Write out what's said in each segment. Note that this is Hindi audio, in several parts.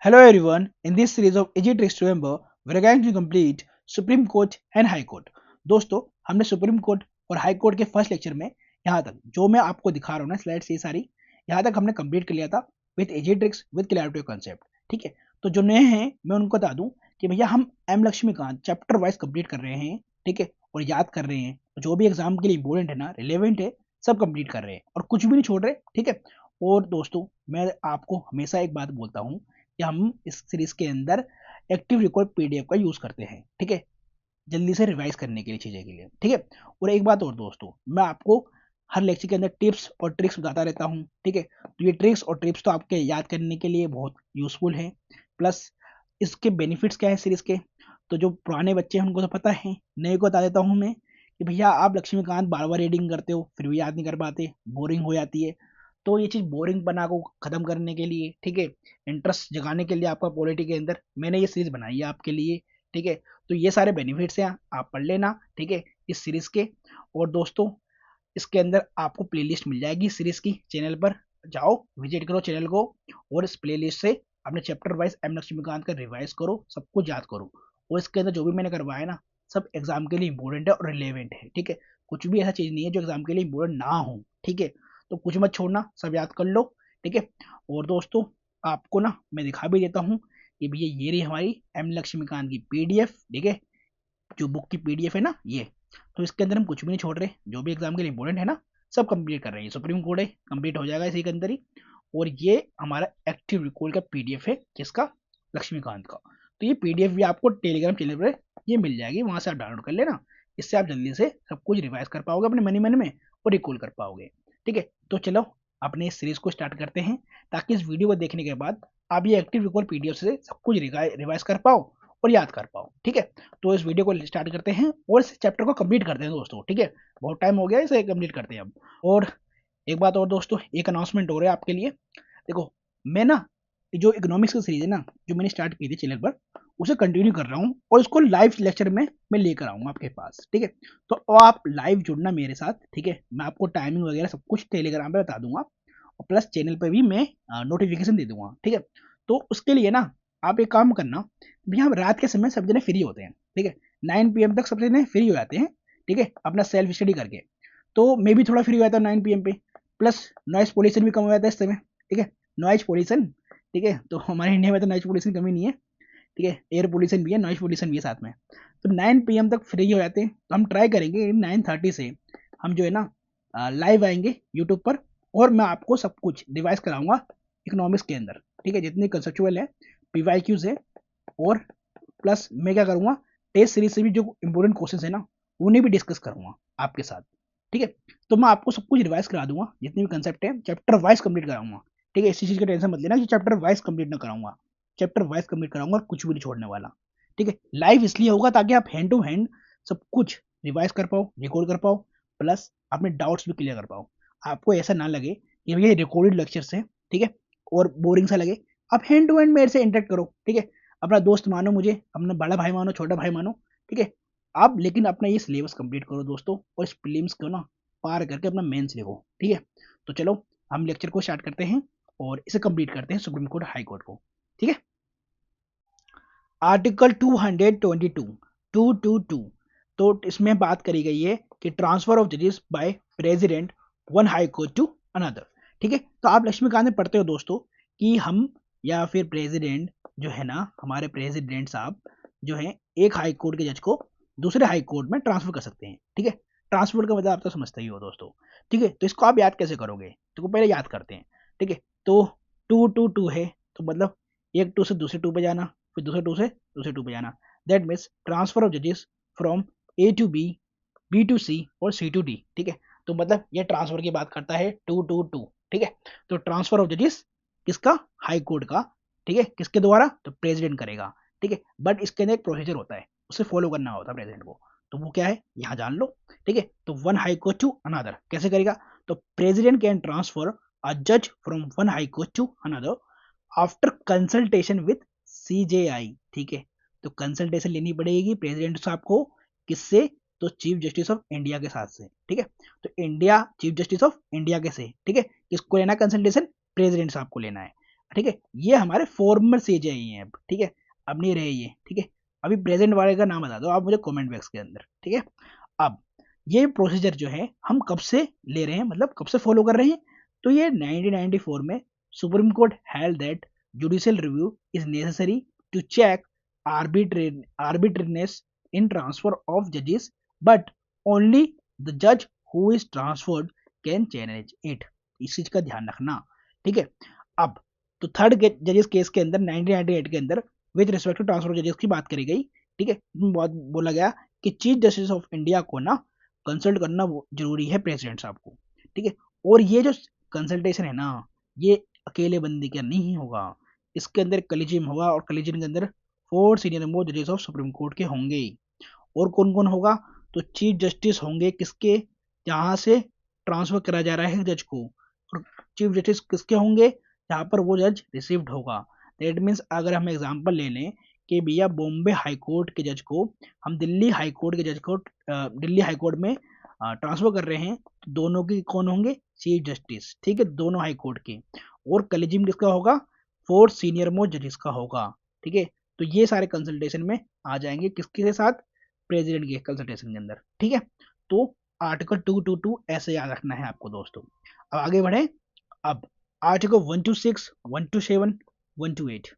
Hello everyone, in this series of Easy Tricks to Remember, we are going to complete Supreme Court and High Court. दोस्तों, हमने सुप्रीम कोर्ट और हाई कोर्ट के फर्स्ट लेक्चर में यहाँ तक जो मैं आपको दिखा रहा हूँ ना स्लाइड्स ये सारी यहाँ तक हमने कंप्लीट कर लिया था with easy tricks with clarity of concept. ठीक है, तो जो नए हैं मैं उनको बता दूं कि भैया हम M Laxmikanth chapter wise complete कर रहे हैं। ठीक है, और याद कर रहे हैं जो भी एग्जाम के लिए इंपॉर्टेंट है ना, रिलेवेंट है, सब कंप्लीट कर रहे हैं और कुछ भी नहीं छोड़ रहे। ठीक है, और दोस्तों मैं आपको हमेशा एक बात बोलता हूँ कि हम इस सीरीज के अंदर एक्टिव रिकॉर्ड पीडीएफ का यूज करते हैं। ठीक है, जल्दी से रिवाइज करने के लिए, चीजें के लिए। ठीक है, और एक बात और दोस्तों, मैं आपको हर लेक्चर के अंदर टिप्स और ट्रिक्स बताता रहता हूँ। ठीक है, तो ये ट्रिक्स और टिप्स तो आपके याद करने के लिए बहुत यूजफुल है, प्लस इसके बेनिफिट्स क्या है सीरीज के, तो जो पुराने बच्चे हैं उनको तो पता है, नए को बता देता हूँ मैं कि भैया आप लक्ष्मीकांत बार बार रीडिंग करते हो फिर भी याद नहीं कर पाते, बोरिंग हो जाती है। तो ये चीज़ बोरिंग बना को ख़त्म करने के लिए, ठीक है, इंटरेस्ट जगाने के लिए आपका पॉलिटी के अंदर मैंने ये सीरीज बनाई है आपके लिए। ठीक है, तो ये सारे बेनिफिट्स हैं, आप पढ़ लेना। ठीक है, इस सीरीज के। और दोस्तों इसके अंदर आपको प्लेलिस्ट मिल जाएगी सीरीज की, चैनल पर जाओ विजिट करो चैनल को और इस प्लेलिस्ट से अपने चैप्टर वाइज एम लक्ष्मीकांत का रिवाइज करो, सब कुछ याद करो। और इसके अंदर जो भी मैंने करवाया ना, सब एग्जाम के लिए इंपॉर्टेंट है और रिलेवेंट है। ठीक है, कुछ भी ऐसा चीज नहीं है जो एग्जाम के लिए इंपॉर्टेंट ना हो। ठीक है, तो कुछ मत छोड़ना, सब याद कर लो। ठीक है, और दोस्तों आपको ना मैं दिखा भी देता हूँ कि भैया ये रही हमारी एम लक्ष्मीकांत की पीडीएफ। ठीक है, जो बुक की पीडीएफ है ना ये, तो इसके अंदर हम कुछ भी नहीं छोड़ रहे, जो भी एग्जाम के लिए इंपॉर्टेंट है ना सब कंप्लीट कर रहे हैं। सुप्रीम कोर्ट है, कंप्लीट हो जाएगा इसी के अंदर ही। और ये हमारा एक्टिव रिकॉल का पीडीएफ है, किसका, लक्ष्मीकांत का। तो ये पीडीएफ भी आपको टेलीग्राम चैनल पर ये मिल जाएगी, वहां से आप डाउनलोड कर लेना। इससे आप जल्दी से सब कुछ रिवाइज कर पाओगे अपने मनी मन में और रिकॉल कर पाओगे। ठीक है, तो चलो अपने इस सीरीज को स्टार्ट करते हैं, ताकि इस वीडियो को देखने के बाद आप ये एक्टिव रिकॉल पीडीएफ से सब कुछ रिवाइज कर पाओ और याद कर पाओ। ठीक है, तो इस वीडियो को स्टार्ट करते हैं और इस चैप्टर को कंप्लीट करते हैं दोस्तों। ठीक है, बहुत टाइम हो गया इसे कंप्लीट करते हैं अब। और एक बात और दोस्तों, एक अनाउंसमेंट हो रहा है आपके लिए। देखो, मैं ना जो इकोनॉमिक्स की सीरीज है ना, जो मैंने स्टार्ट की थी चैनल पर, उसे कंटिन्यू कर रहा हूँ और इसको लाइव लेक्चर में मैं लेकर आऊंगा आपके पास। ठीक है, तो आप लाइव जुड़ना मेरे साथ। ठीक है, मैं आपको टाइमिंग वगैरह सब कुछ टेलीग्राम पे बता दूंगा और प्लस चैनल पे भी मैं नोटिफिकेशन दे दूंगा। ठीक है, तो उसके लिए ना आप एक काम करना, भैया हम रात के समय सब जने फ्री होते हैं। ठीक है, 9 PM तक सब जने फ्री हो जाते हैं। ठीक है, अपना सेल्फ स्टडी करके, तो मैं भी थोड़ा फ्री हो जाता हूँ 9 PM पे, प्लस नॉइस पोल्यूशन भी कम हो जाता है इस समय। ठीक है, नॉइज पोल्यूशन, ठीक है, तो हमारे इंडिया में तो नॉइज पोल्यूशन कमी नहीं है। ठीक है, एयर पोल्यूशन भी है, नॉइज पोल्यूशन भी है साथ में। तो 9 PM तक फ्री हो जाते हैं, तो हम ट्राई करेंगे 9:30 से हम जो है ना लाइव आएंगे यूट्यूब पर, और मैं आपको सब कुछ रिवाइज कराऊंगा इकोनॉमिक्स के अंदर। ठीक है, जितनी कंसेप्चुअल है, पीवाईक्यूज है, और प्लस मैं क्या करूंगा, टेस्ट सीरीज से भी जो इंपॉर्टेंट क्वेश्चन है ना उन्हें भी डिस्कस करूंगा आपके साथ। ठीक है, तो मैं आपको सब कुछ रिवाइज करा दूंगा, जितने भी कंसेप्ट है चैप्टर वाइज कंप्लीट कराऊंगा। ठीक है, इसी चीज का टेंशन मत लेना कि चैप्टर वाइज कंप्लीट ना कराऊंगा, चैप्टर वाइज कंप्लीट कराऊंगा और कुछ भी नहीं छोड़ने वाला। ठीक है, लाइव इसलिए होगा ताकि आप हैंड टू हैंड सब कुछ रिवाइज कर पाओ, रिकॉर्ड कर पाओ, प्लस अपने डाउट्स भी क्लियर कर पाओ। आपको ऐसा ना लगे कि भैया रिकॉर्डेड लेक्चर्स है, ठीक है, और बोरिंग सा लगे। आप हैंड टू हैंड मेरे से इंटरेक्ट करो। ठीक है, अपना दोस्त मानो मुझे, अपना बड़ा भाई मानो, छोटा भाई मानो। ठीक है, आप लेकिन अपना ये सिलेबस कंप्लीट करो दोस्तों, और इस प्रीलिम्स को ना पार करके अपना मेंस लिखो। ठीक है, तो चलो हम लेक्चर को स्टार्ट करते हैं और इसे कंप्लीट करते हैं सुप्रीम कोर्ट हाई कोर्ट को। ठीक है, आर्टिकल 222 222, तो इसमें बात करी गई है कि ट्रांसफर ऑफ जजेस by president one high court to another. ठीक है, तो आप लक्ष्मीकांत में पढ़ते हो दोस्तों कि हम या फिर प्रेसिडेंट जो है ना, हमारे प्रेसिडेंट साहब जो है एक हाई कोर्ट के जज को दूसरे हाई कोर्ट में ट्रांसफर कर सकते हैं। ठीक है, ट्रांसफर का मतलब आप तो समझते ही हो दोस्तों। ठीक है, तो इसको आप याद कैसे करोगे, तो पहले याद करते हैं। ठीक है, तो 222 है, तो मतलब एक टू से दूसरे टू पे जाना, फिर दूसरे टू से दूसरे टू पे जाना। दैट मीन्स ट्रांसफर ऑफ जजेस from A to B, B to C और सी टू डी। ठीक है, तो मतलब ये ट्रांसफर की बात करता है 222। ठीक है, तो ट्रांसफर ऑफ जजेस किसका, हाई कोर्ट का। ठीक है, किसके द्वारा, तो प्रेसिडेंट करेगा। ठीक है, बट इसके अंदर एक प्रोसीजर होता है, उसे फॉलो करना होता है प्रेसिडेंट को। तो वो क्या है, यहाँ जान लो। ठीक है, तो one high court to another कैसे करेगा, तो प्रेसिडेंट कैन ट्रांसफर अ जज from one high court to another after consultation with CJI. ठीक है, तो कंसल्टेशन लेनी पड़ेगी प्रेसिडेंट साहब को, किससे, तो चीफ जस्टिस ऑफ इंडिया के साथ से। ठीक है, तो India chief justice of India के से, ठीक है, किसको लेना कंसल्टेशन, प्रेसिडेंट साहब को लेना है। ठीक है, ये हमारे फॉर्मर सीजेआई हैं अब, ठीक है, अब नहीं रहे ये, ठीक है। अभी प्रेजेंट वाले का नाम बता दो आप मुझे कमेंट बॉक्स के अंदर, ठीक है। अब ये प्रोसीजर जो है हम कब से ले रहे हैं, मतलब कब से फॉलो कर रहे हैं, तो ये 1994 में supreme court held that judicial review is necessary to check arbitrariness in transfer of judges, but only the judge who is transferred can challenge it. इस चीज का ध्यान रखना, ठीक है। अब तो थर्ड जजेस केस के अंदर 1998 के अंदर विद रिस्पेक्ट टू ट्रांसफर जजेस की बात करी गई, ठीक है। बहुत बोला गया कि चीफ जस्टिस ऑफ इंडिया को ना कंसल्ट करना जरूरी है प्रेसिडेंट साहब को, ठीक है। और ये जो कंसल्टेशन है ना, ये अकेले बंदे का नहीं होगा, इसके अंदर कलीजियम होगा और कलीजियम के अंदर 4 सीनियर मोस्ट जजेस ऑफ सुप्रीम कोर्ट के होंगे। और कौन कौन होगा, तो चीफ जस्टिस होंगे किसके, जहां से ट्रांसफर करा जा रहा है जज को, और चीफ जस्टिस किसके होंगे, जहां पर वो जज रिसीव्ड होगा। दैट मीन्स अगर हम एग्जांपल ले लें कि भैया बॉम्बे हाई कोर्ट के जज को हम दिल्ली हाई कोर्ट के जज को दिल्ली हाई कोर्ट में ट्रांसफर कर रहे हैं, तो दोनों के कौन होंगे, चीफ जस्टिस, ठीक है, दोनों हाई कोर्ट के। और कलीजियम किसका होगा, 4 सीनियर मोस्ट जजेस का होगा, ठीक है। तो ये सारे कंसल्टेशन में आ जाएंगे किसके साथ, प्रेसिडेंट के कंसल्टेशन के अंदर, ठीक है। तो आर्टिकल 222 ऐसे याद रखना है आपको दोस्तों। अब आगे बढ़े। अब article 126, 127, 128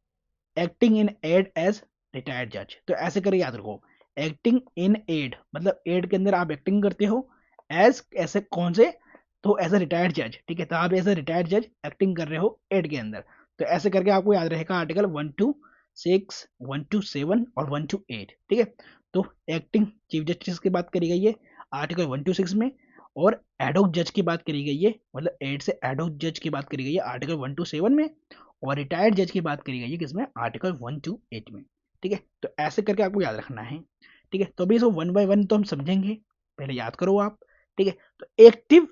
acting in ad as retired जज, तो ऐसे करके याद रखो। एक्टिंग इन एड मतलब एड के अंदर आप एक्टिंग करते हो, एज ऐसे कौन से, तो एज ए रिटायर्ड जज, ठीक है। तो आप एज ए रिटायर्ड जज एक्टिंग कर रहे हो एड के अंदर, तो ऐसे करके आपको याद रहेगा आर्टिकल 126, 127 और 128, ठीक है। तो एक्टिंग चीफ जस्टिस की बात करी गई है आर्टिकल 126 में, और एडोक जज की बात करी गई है, मतलब एड से एडोक जज की बात करी गई है आर्टिकल 127 में, और रिटायर्ड जज की बात करी गई है किसमें, आर्टिकल 128 में, ठीक है। तो ऐसे करके आपको याद रखना है, ठीक है। तो अभी इसको वन बाय वन तो हम समझेंगे, पहले याद करो आप, ठीक है। तो एक्टिव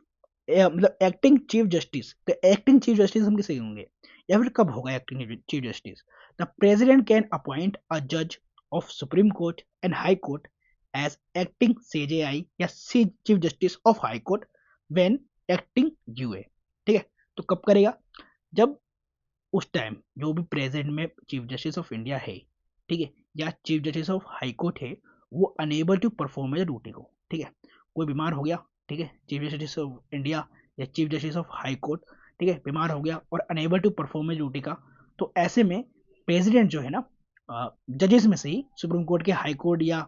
मतलब एक्टिंग चीफ जस्टिस, तो एक्टिंग चीफ जस्टिस हम किसे होंगे, या फिर कब होगा acting chief justice, the president can appoint a जज of supreme court and high court as acting CJI या chief justice of high court when acting यूए, ठीक है। तो कब करेगा, जब उस टाइम जो भी प्रेजेंट में चीफ जस्टिस ऑफ इंडिया है, ठीक है, या chief justice of high court है, वो unable to perform as duty को, ठीक है, कोई बीमार हो गया, ठीक है, चीफ जस्टिस ऑफ इंडिया या chief justice of high court, ठीक है, बीमार हो गया और unable to perform as duty का, तो ऐसे में प्रेसिडेंट जो है ना, जजेस में से ही सुप्रीम कोर्ट के हाई कोर्ट या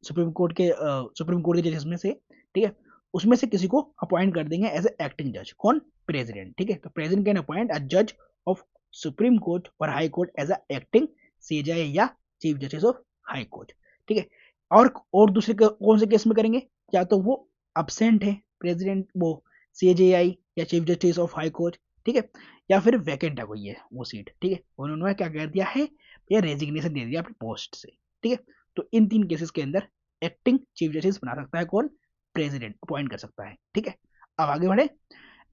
सुप्रीम कोर्ट के जजेस में से, ठीक है, उसमें से किसी को अपॉइंट कर देंगे एज ए एक्टिंग जज, कौन, प्रेसिडेंट, ठीक है। तो प्रेसिडेंट कैन अपॉइंट अ जज ऑफ सुप्रीम कोर्ट और high court as a acting CJI या chief justice of high court, ठीक है। और दूसरे कौन से केस में करेंगे, या तो वो अब्सेंट है प्रेसिडेंट, वो सीजेआई या chief justice of high court, ठीक है, या फिर वैकेंट है कोई है वो सीट, ठीक है, उन्होंने क्या कर दिया है, या रेजिग्नेशन दे दिया अपनी पोस्ट से, ठीक है। तो इन 3 केसेस के अंदर एक्टिंग चीफ जस्टिस बना सकता है कौन, प्रेसिडेंट अपॉइंट कर सकता है, ठीक है। अब आगे बढ़े,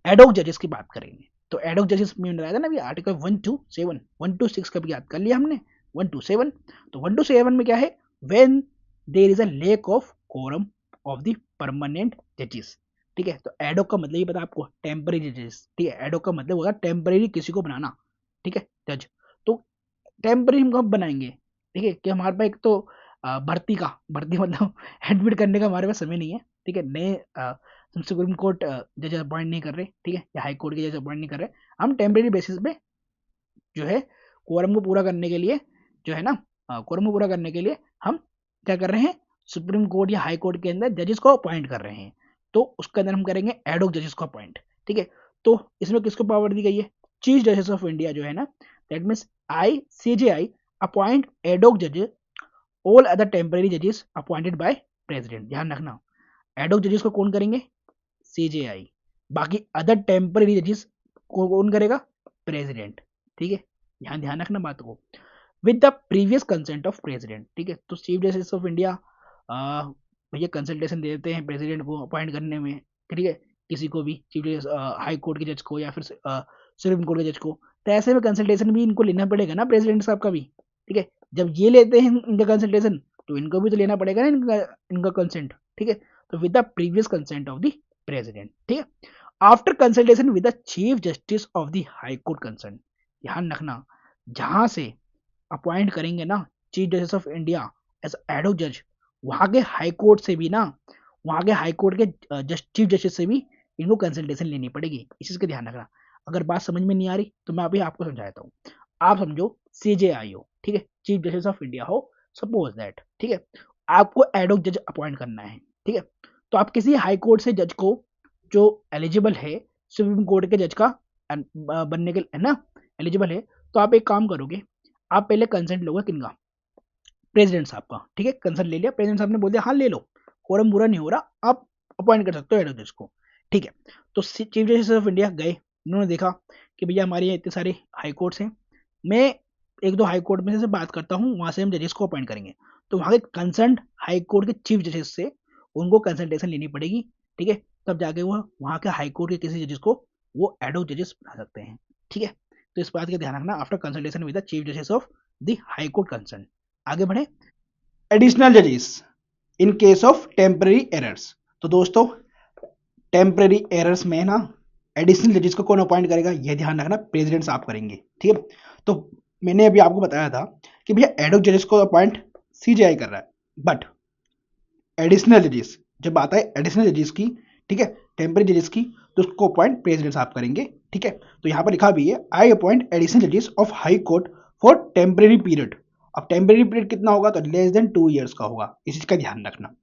एडोक जजेस की बात करेंगे। तो एडोक जजेस में बताया था ना अभी आर्टिकल 127, 126 का भी याद कर लिया हमने, 127। तो 127 में क्या है, when there is a lack of quorum of the permanent जजेस, ठीक है। तो एडोक का मतलब ये पता आपको, टेम्परेरी जजेस, ठीक है। एडोक का मतलब होगा टेम्परेरी किसी को बनाना, ठीक है, जज। तो टेम्परेरी हम कब बनाएंगे, ठीक है, कि हमारे पास एक तो भर्ती मतलब एडमिट करने का हमारे पास समय नहीं है, ठीक है, नए सुप्रीम कोर्ट जज अपॉइंट नहीं कर रहे, ठीक है, या हाई कोर्ट के जज अपॉइंट नहीं कर रहे, हम टेम्परेरी बेसिस पे जो है कोरम को पूरा करने के लिए, जो है ना, कोरम को पूरा करने के लिए हम क्या कर रहे हैं, सुप्रीम कोर्ट या हाई कोर्ट के अंदर जजेस को अपॉइंट कर रहे हैं, तो उसके अंदर हम करेंगे एडोक जजेस को अपॉइंट, ठीक है। तो इसमें किसको पावर दी गई है, चीफ जस्टिस ऑफ इंडिया जो है ना, that means CJI appoint ad hoc जजेस ऑल अदर टेम्परेरी जजेस अपॉइंटेड बाय प्रेसिडेंट, ध्यान रखना, एडोक जजेस को कौन करेंगे, CJI, बाकी अदर टेम्परेरी जजेस को कौन करेगा, प्रेसिडेंट, ठीक है, ध्यान ध्यान रखना बात को, with the previous consent of president, ठीक है। तो चीफ जस्टिस ऑफ इंडिया भैया कंसल्टेशन दे देते हैं प्रेसिडेंट को अपॉइंट करने में, ठीक है, किसी को भी चीफ जस्टिस हाई कोर्ट के जज को या फिर सुप्रीम कोर्ट के जज को, तो ऐसे में कंसल्टेशन भी इनको लेना पड़ेगा ना प्रेसिडेंट साहब का भी, ठीक है। जब ये लेते हैं इनका कंसल्टेशन, तो इनको भी तो लेना पड़ेगा ना इनका कंसेंट, ठीक है। तो with the previous consent of the president, ठीक है, after consultation with the chief justice of the high court concern, ध्यान रखना, जहां से अपॉइंट करेंगे ना chief justice of India as ad hoc जज, वहां के हाई कोर्ट से भी ना, वहां के हाई कोर्ट के चीफ जस्टिस से भी इनको कंसल्टेशन लेनी पड़ेगी। इस चीज का ध्यान रखना। अगर बात समझ में नहीं आ रही तो मैं अभी आपको समझाता हूँ। आप समझो CJI हो, ठीक है, चीफ जस्टिस ऑफ इंडिया हो, सपोज दैट, ठीक है, आपको एडोक जज अपॉइंट करना है, ठीक है, तो आप किसी हाई कोर्ट से जज को जो एलिजिबल है सुप्रीम कोर्ट के जज का बनने के है ना, एलिजिबल है, तो आप एक काम करोगे, आप पहले कंसेंट लोगे किनका, प्रेसिडेंट साहब का, ठीक है, कंसर्न ले लिया, प्रेसिडेंट साहब ने बोल दिया हाँ ले लो, कोरम पूरा नहीं हो रहा, आप अपॉइंट कर सकते हो हेड ऑफ जज को, ठीक है। तो चीफ जस्टिस ऑफ इंडिया गए, उन्होंने देखा कि भैया हमारे यहाँ इतने सारे हाई कोर्ट्स हैं, मैं एक दो हाई कोर्ट में से बात करता हूँ, वहां से हम जजेस को अपॉइंट करेंगे। तो वहां के कंसर्न हाई कोर्ट के चीफ जजेस से उनको कंसल्टेशन लेनी पड़ेगी, ठीक है, तब जाके वो वहां के हाई कोर्ट के किसी जजेस को वो एड ऑफ जजेस बना सकते हैं, ठीक है। तो इस बात का ध्यान रखना, after consultation with the chief justice of the high court concern. आगे बढ़े, एडिशनल जजेस इन केस ऑफ टेम्पररी एरर्स। तो दोस्तों टेम्पररी एरर्स में ना एडिशनल जजेस को कौन अपॉइंट करेगा, यह ध्यान रखना, प्रेसिडेंट साहब करेंगे, ठीक है। तो मैंने अभी आपको बताया था कि भैया एडोक जजेस को अपॉइंट CJI कर रहा है, बट एडिशनल जजेस जब आता है एडिशनल जजेस की, ठीक है, टेम्पररी जजेस की, तो उसको अपॉइंट प्रेसिडेंट साहब करेंगे, ठीक है। तो यहाँ पर लिखा भी है आई अपॉइंट एडिशनल जजेस of high court for temporary period. अब टेम्पररी पीरियड कितना होगा, तो लेस देन 2 ईयर्स का होगा, इस चीज का ध्यान रखना।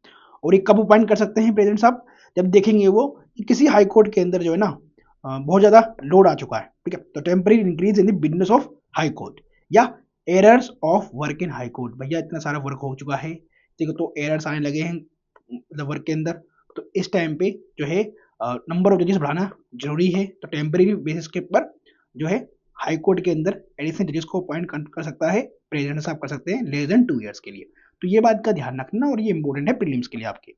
और ये कब अपॉइंट कर सकते हैं प्रेसिडेंट साहब, जब देखेंगे वो कि किसी हाई कोर्ट के अंदर जो है ना बहुत ज्यादा लोड आ चुका है, ठीक है, तो temporary increase in the business of high court, या arrears of work in high court, भैया इतना सारा वर्क हो चुका है, ठीक है, तो एरर्स आने लगे हैं मतलब वर्क के अंदर, तो इस टाइम पे जो है नंबर ऑफ जजेस बढ़ाना जरूरी है। तो टेम्पररी बेसिस के ऊपर जो है हाई कोर्ट के अंदर एडिशनल जजेस को अपॉइंट कर सकता है प्रेसिडेंट साहब, कर सकते हैं लेस देन 2 ईयर्स के लिए। तो ये बात का ध्यान रखना और ये इंपॉर्टेंट है प्रीलिम्स के लिए आपके।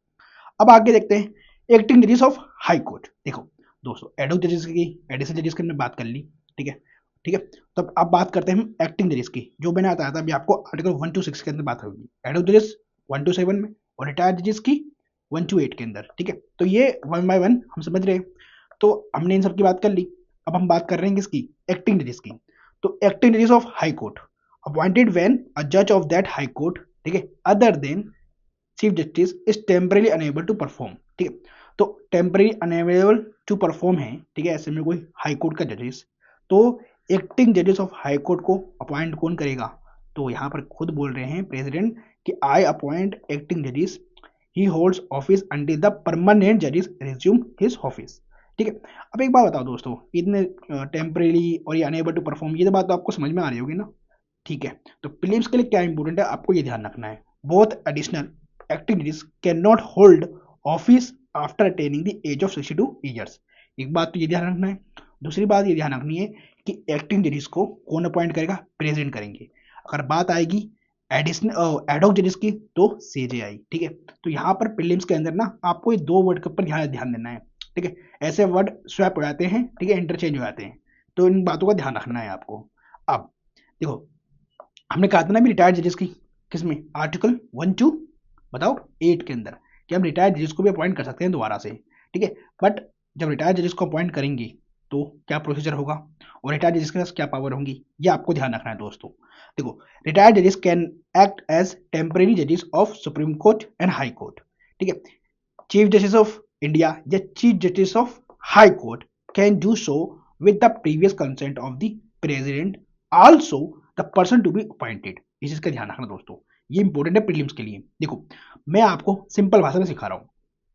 अब आगे देखते हैं एक्टिंग जजेस ऑफ हाई कोर्ट। देखो दोस्तों एडोक जजेस की, एडिशनल जजेस की हमने बात कर ली, ठीक है, ठीक है। तो अब बात करते हैं हम एक्टिंग जजेस की, जो मैंने बताया था अभी आपको आर्टिकल 1 to 6 के अंदर बात होगी, एडोक जजेस 1 to 7 में और रिटायर्ड जजेस की 1 to 8 के अंदर, ठीक है। तो ये 1 by 1 हम समझ रहे हैं, तो हमने इन सब की बात कर ली। अब हम बात कर रहे हैं किसकी, एक्टिंग जजेस की। तो एक्टिंग जजेस of high court appointed when a जज ऑफ दैट हाई कोर्ट, ठीक है, other than chief justice is temporary enable to perform, ठीक है। तो टेम्पररी अनेबल टू परफॉर्म है, ठीक है, ऐसे में कोई हाई कोर्ट का जजेस, तो एक्टिंग जजेस ऑफ हाई कोर्ट को अपॉइंट कौन करेगा, तो यहाँ पर खुद बोल रहे हैं प्रेसिडेंट कि आई अपॉइंट एक्टिंग जजेस, ही holds office until the permanent जजेस रिज्यूम हिज ऑफिस, ठीक है। अब एक बात बताओ दोस्तों, इतने टेम्परेरी और ये अनेबल टू परफॉर्म, ये तो बात तो आपको समझ में आ रही होगी ना, ठीक है। तो प्रीलिम्स के लिए क्या इंपॉर्टेंट है आपको ये ध्यान रखना है, बोथ एडिशनल एक्टिंग जजेस can not hold office after attaining the age of 62 years. एक बात तो ये ध्यान रखना है, दूसरी बात ये ध्यान रखनी है कि एक्टिंग जजेस को कौन अपॉइंट करेगा, प्रेसिडेंट करेंगे। अगर बात आएगी एडिशनल एडॉक जजेस की तो CJI, ठीक है। तो यहाँ पर प्रीलिम्स के अंदर ना आपको ये दो वर्ड के ऊपर ध्यान देना है, ठीक है, ऐसे वर्ड स्वैप हो जाते हैं, ठीक है, इंटरचेंज हो जाते हैं, तो इन बातों का ध्यान रखना है आपको। अब देखो हमने कहा था ना भी रिटायर्ड जजेस की, किसमें, आर्टिकल 1 to बताओ 8 के अंदर, कि हम रिटायर्ड जजेस को भी अपॉइंट कर सकते हैं दोबारा से, ठीक है। बट जब रिटायर्ड जजेस को अपॉइंट करेंगे तो क्या प्रोसीजर होगा और रिटायर्ड जजेस के पास क्या पावर होंगी, ये आपको ध्यान रखना है दोस्तों। देखो रिटायर्ड जजेस कैन एक्ट एज टेम्परेरी जजेस of supreme court and high court, ठीक है। चीफ जस्टिस ऑफ इंडिया या chief justice of high court can do so with the previous consent of the president also the person to be appointed. इस चीज का ध्यान रखना दोस्तों, ये इंपॉर्टेंट है प्रीलिम्स के लिए। देखो मैं आपको सिंपल भाषा में सिखा रहा हूँ,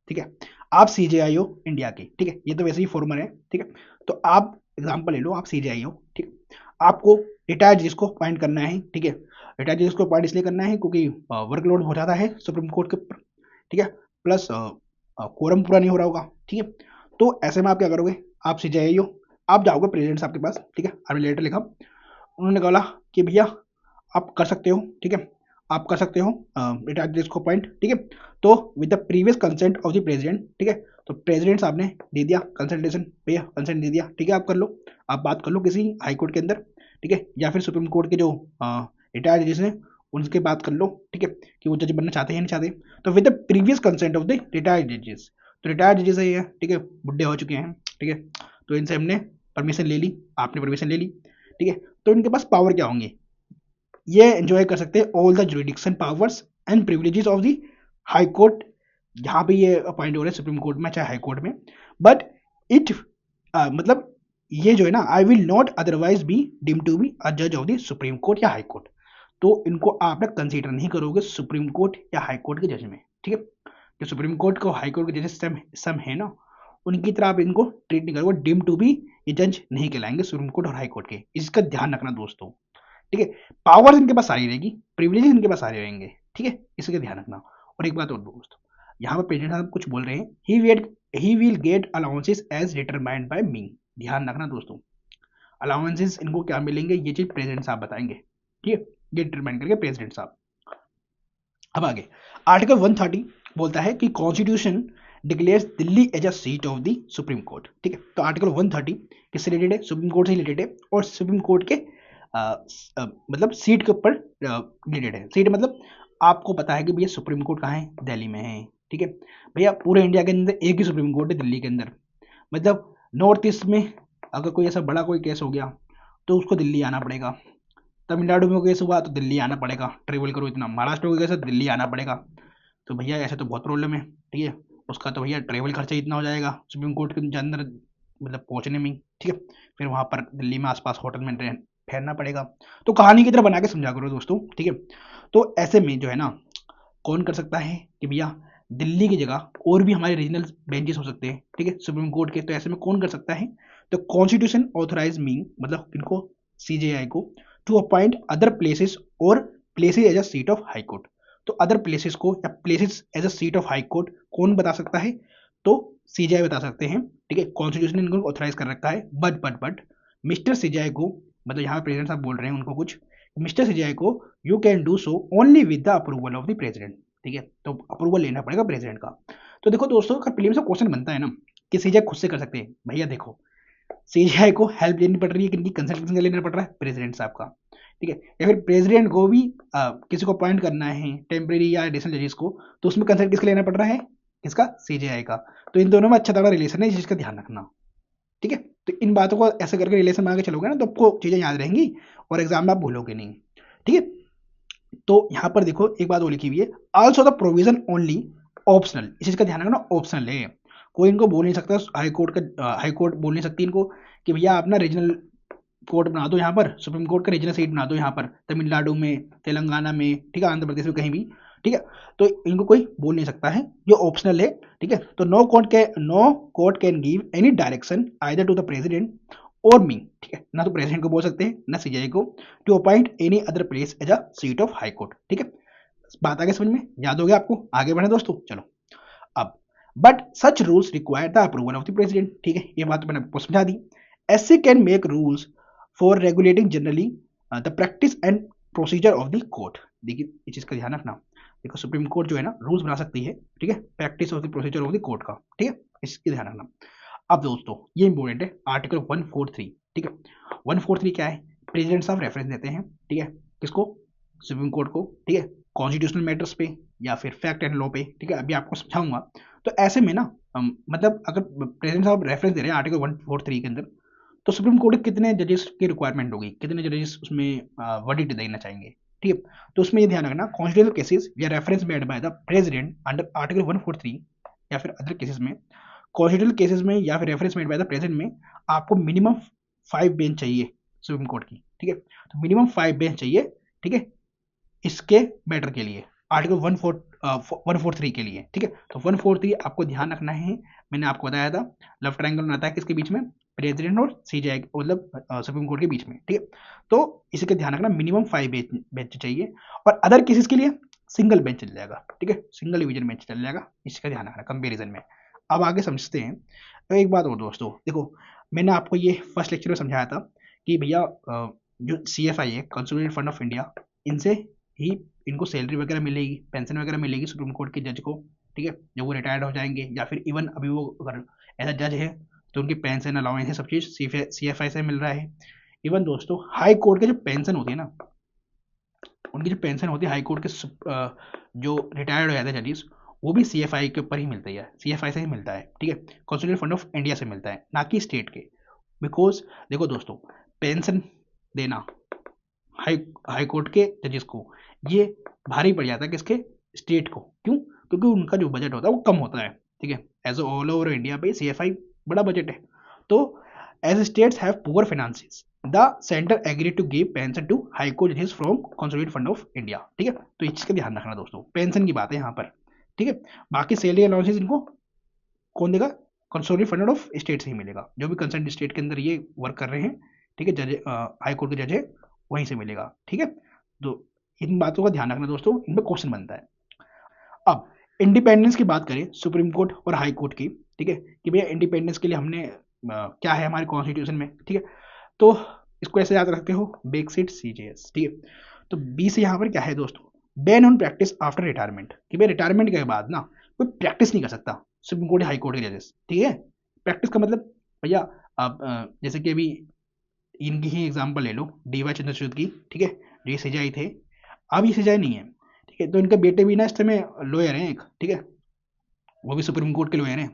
ठीक है, आप CJI हो इंडिया के, ठीक है, ये तो वैसे ही फॉर्मर है, ठीक है। तो आप एग्जांपल ले लो, आप CJI हो, ठीक है, आपको रिटायर्ड जज को अपॉइंट करना है, ठीक है। रिटायर्ड जज को अपॉइंट इसलिए करना है क्योंकि वर्कलोड बहुत ज़्यादा है सुप्रीम कोर्ट के ऊपर, ठीक है, प्लस कोरम पूरा नहीं हो रहा होगा, ठीक है। तो ऐसे में आप क्या करोगे, आप CJI हो, आप जाओगे प्रेसिडेंट साहब के पास, ठीक है, आपने लेटर लिखा, उन्होंने बोला कि भैया आप कर सकते हो, ठीक है, आप कर सकते हो रिटायर्ड जज को अपॉइंट, ठीक है, तो with the previous consent of the president, ठीक है। तो प्रेसिडेंट साहब ने दे दिया कंसल्टेशन, भैया कंसेंट दे दिया, ठीक है, आप कर लो, आप बात कर लो किसी हाई कोर्ट के अंदर, ठीक है, या फिर सुप्रीम कोर्ट के जो रिटायर्ड जजेस हैं उनके बात कर लो, ठीक है, कि वो जज बनना चाहते हैं नहीं चाहते। तो with the previous consent of the retired जजेस, तो रिटायर्ड जजेस है ये, ठीक है, बुढ़े हो चुके हैं, ठीक है, तो इनसे हमने परमिशन ले ली, आपने परमिशन ले ली, ठीक है। तो इनके पास पावर क्या होंगे, ये एंजॉय कर सकते हैं all the jurisdiction powers and privileges of the high court, जहाँ पे ये अपॉइंट हो रहे हैं सुप्रीम कोर्ट में चाहे हाई कोर्ट में, बट इट मतलब ये जो है ना, I will not otherwise be deem to be a जज ऑफ द सुप्रीम कोर्ट या हाई कोर्ट, तो इनको आप ना कंसीडर नहीं करोगे सुप्रीम कोर्ट या हाई कोर्ट के जज में, ठीक है। जो सुप्रीम कोर्ट को हाई कोर्ट के जजेस सम है ना, उनकी तरह आप इनको ट्रीट नहीं करोगे, डीम टू बी ये जज नहीं कहलाएंगे सुप्रीम कोर्ट और हाई कोर्ट के, इसका ध्यान रखना दोस्तों, ठीक है। पावर्स इनके पास सारी रहेगी, प्रिविलेजेस इनके पास सारे रहेंगे, ठीक है, इसका ध्यान रखना। और एक बात और दोस्तों, यहाँ पर प्रेसिडेंट साहब कुछ बोल रहे हैं, he will get allowances as determined by me, ध्यान रखना दोस्तों, अलाउंसेस इनको क्या मिलेंगे ये चीज प्रेसिडेंट साहब बताएंगे, ठीक है, ये डिटरमाइन करके प्रेसिडेंट साहब। अब आगे आर्टिकल 130 बोलता है कि constitution declares Delhi as a seat of the supreme court, ठीक है। तो आर्टिकल 130 किससे रिलेटेड है, सुप्रीम कोर्ट से रिलेटेड है, और सुप्रीम कोर्ट के मतलब सीट के ऊपर रिलेटेड है। सीट मतलब आपको पता है कि भैया सुप्रीम कोर्ट कहाँ है, दिल्ली में है, ठीक है। भैया पूरे इंडिया के अंदर एक ही सुप्रीम कोर्ट है दिल्ली के अंदर, मतलब नॉर्थ ईस्ट में अगर कोई ऐसा बड़ा कोई केस हो गया तो उसको दिल्ली आना पड़ेगा, तमिलनाडु में केस हुआ तो दिल्ली आना पड़ेगा, ट्रेवल करो इतना, महाराष्ट्र में केस है दिल्ली आना पड़ेगा, तो भैया ऐसे तो बहुत प्रॉब्लम है, ठीक है, उसका तो भैया ट्रेवल खर्चा इतना हो जाएगा सुप्रीम कोर्ट के अंदर मतलब पहुंचने में, ठीक है, फिर वहां पर दिल्ली में आसपास होटल में ठहरना पड़ेगा, तो कहानी की तरह बना के समझा करो दोस्तों, ठीक है। तो ऐसे में जो है ना, कौन कर सकता है कि भैया दिल्ली की जगह और भी हमारे रीजनल बेंचेस हो सकते हैं, ठीक है, सुप्रीम कोर्ट के, तो ऐसे में कौन कर सकता है, तो कॉन्स्टिट्यूशन ऑथराइज मी मतलब इनको सीजेआई को टू अपॉइंट अदर प्लेसेस और places as a seat of high court, तो अदर प्लेसेस को या places as a seat of high court कौन बता सकता है, तो सीजेआई बता सकते हैं, ठीक है, कॉन्स्टिट्यूशन ने इनको ऑथराइज कर रखा है, बट मिस्टर सीजेआई को, मतलब यहाँ प्रेसिडेंट साहब बोल रहे हैं उनको कुछ, मिस्टर सीजेआई को you can do so only with the approval of the president, ठीक है, तो अप्रूवल लेना पड़ेगा प्रेसिडेंट का। तो देखो दोस्तों, अगर प्रीलिम्स में क्वेश्चन बनता है ना कि सीजेआई खुद से कर सकते हैं, भैया देखो सीजीआई को हेल्प लेनी पड़ रही है, किनकी कंसल्टेंसी लेना पड़ रहा है, प्रेसिडेंट साहब का, ठीक है, या फिर प्रेसिडेंट को भी किसी को अपॉइंट करना है टेम्परेरी या एडिशनल जजेस को, तो उसमें कंसल्ट किसका लेना पड़ रहा है, किसका, सीजीआई का, तो इन दोनों में अच्छा तगड़ा रिलेशन है, जिसका ध्यान रखना, ठीक है। तो इन बातों को ऐसे करके रिलेशन बना के चलोगे ना, तो आपको चीजें याद रहेंगी और एग्जाम में आप भूलोगे नहीं, ठीक है। तो यहाँ पर देखो एक बात और लिखी हुई है, also the provision only optional, इस चीज का ध्यान रखना, ऑप्शनल है, कोई इनको बोल नहीं सकता, हाई कोर्ट का हाई कोर्ट बोल नहीं सकती इनको कि भैया आप ना रीजनल कोर्ट बना दो, यहाँ पर सुप्रीम कोर्ट का रीजनल सीट बना दो, यहाँ पर तमिलनाडु में, तेलंगाना में, ठीक है, आंध्र प्रदेश में, कहीं भी, ठीक है, तो इनको कोई बोल नहीं सकता है, ये ऑप्शनल है, ठीक है। तो no court can give any direction either to the president और मी, ठीक है, ना तो प्रेसिडेंट को बोल सकते हैं ना सीजीआई को, to appoint any other place as a seat of high court, ठीक है। बात आगे समझ में याद हो गया आपको, आगे बढ़े दोस्तों, चलो। अब but such rules require the approval of the president, ठीक है, ये बात मैंने आपको समझा दी। ऐसे can make rules for regulating generally the practice and procedure of the court, देखिए इस चीज का ध्यान रखना, देखो सुप्रीम कोर्ट जो है ना रूल्स बना सकती है, ठीक है, practice of the procedure of the court का, ठीक है, इसकी ध्यान रखना। अब दोस्तों ये इंपॉर्टेंट है, आर्टिकल 143, ठीक है, 143 क्या है, प्रेसिडेंट साहब रेफरेंस देते हैं, ठीक है, किसको, सुप्रीम कोर्ट को, ठीक है, कॉन्स्टिट्यूशनल मैटर्स पे या फिर फैक्ट एंड लॉ पे, ठीक है, अभी आपको समझाऊंगा। तो ऐसे में ना मतलब अगर प्रेसिडेंट साहब रेफरेंस दे रहे हैं आर्टिकल 143 के अंदर, तो सुप्रीम कोर्ट के कितने जजेस की रिक्वायरमेंट होगी, कितने जजेस उसमें वर्डिक्ट देना चाहेंगे, ठीक है। तो उसमें ये ध्यान रखना, कॉन्स्टिट्यूशनल केसेस या reference made by the president under article 143 या फिर अदर केसेस में, कॉन्स्टिट्यूशनल केसेस में या फिर reference made by the president में आपको मिनिमम 5 बेंच चाहिए सुप्रीम कोर्ट की, ठीक है, तो मिनिमम 5 बेंच चाहिए, ठीक है, इसके मैटर के लिए, आर्टिकल 143 के लिए, ठीक है। तो 143 आपको ध्यान रखना है, मैंने आपको बताया था लव ट्रायंगल बनाता है किसके बीच में, प्रेसिडेंट और सीजीआई मतलब सुप्रीम कोर्ट के बीच में, ठीक है। तो इसी का ध्यान रखना, मिनिमम 5 बेंच चाहिए, और अदर केसेस के लिए सिंगल बेंच चल जाएगा, ठीक है, सिंगल डिवीजन बेंच चल जाएगा, इसका ध्यान रखना कंपेरिजन में। अब आगे समझते हैं। तो एक बात और दोस्तों, देखो मैंने आपको ये फर्स्ट लेक्चर में समझाया था कि भैया जो CFI है, कंसोलिडेटेड फंड ऑफ इंडिया, इनसे ही इनको सैलरी वगैरह मिलेगी, पेंशन वगैरह मिलेगी सुप्रीम कोर्ट के जज को, ठीक है, जब वो रिटायर्ड हो जाएंगे, या फिर इवन अभी वो अगर एज अ जज है तो उनकी पेंशन अलाउंस है, सब चीज़ CFI से मिल रहा है। इवन दोस्तों हाई कोर्ट के जो पेंशन होती है ना, उनकी जो पेंशन होती है हाई कोर्ट के जो रिटायर्ड हो जाते हैं जजेस, वो भी CFI के ऊपर ही मिलती है, CFI से ही मिलता है, ठीक है, कंसोलिडेटेड फंड ऑफ इंडिया से मिलता है, ना कि स्टेट के। बिकॉज देखो दोस्तों, पेंशन देना हाई कोर्ट के जजेस को, ये भारी पड़ जाता है किसके, स्टेट को। क्यों? क्योंकि उनका जो बजट होता है वो कम होता है, ठीक है। एज ऑल ओवर इंडिया पे CFI बड़ा बजट है, तो as states have poor finances the centre agree to give pension to high court जजेस from consolidated fund of India, ठीक है। तो इस चीज का ध्यान रखना दोस्तों, पेंशन की बात है यहाँ पर, ठीक है। बाकी सैलरी अलाउंसेस इनको कौन देगा, कंसोलिडेटेड फंड ऑफ स्टेट से ही मिलेगा, जो भी कंसर्न स्टेट के अंदर ये वर्क कर रहे हैं, ठीक है, जज हाई कोर्ट के जज है वहीं से मिलेगा, ठीक है। तो इन बातों का ध्यान रखना दोस्तों, इनमें क्वेश्चन बनता है। अब इंडिपेंडेंस की बात करें सुप्रीम कोर्ट और हाई कोर्ट की, ठीक है, कि भैया इंडिपेंडेंस के लिए हमने क्या है हमारे कॉन्स्टिट्यूशन में, ठीक है। तो इसको ऐसे याद रखते हो, बेसिक CJS, ठीक है। तो बी से यहाँ पर क्या है दोस्तों, ban on practice after retirement, कि भाई रिटायरमेंट के बाद ना कोई प्रैक्टिस नहीं कर सकता सुप्रीम कोर्ट हाई कोर्ट के जजेस, ठीक है। प्रैक्टिस का मतलब भैया आप जैसे कि अभी इनकी ही एग्जाम्पल ले लो, DY चंद्रचूड़ की, ठीक है, जो ये CJI थे, अब ये CJI नहीं है, ठीक है। तो इनके बेटे भी ना इस समय लॉयर हैं एक, ठीक है, वो भी सुप्रीम कोर्ट के लॉयर हैं।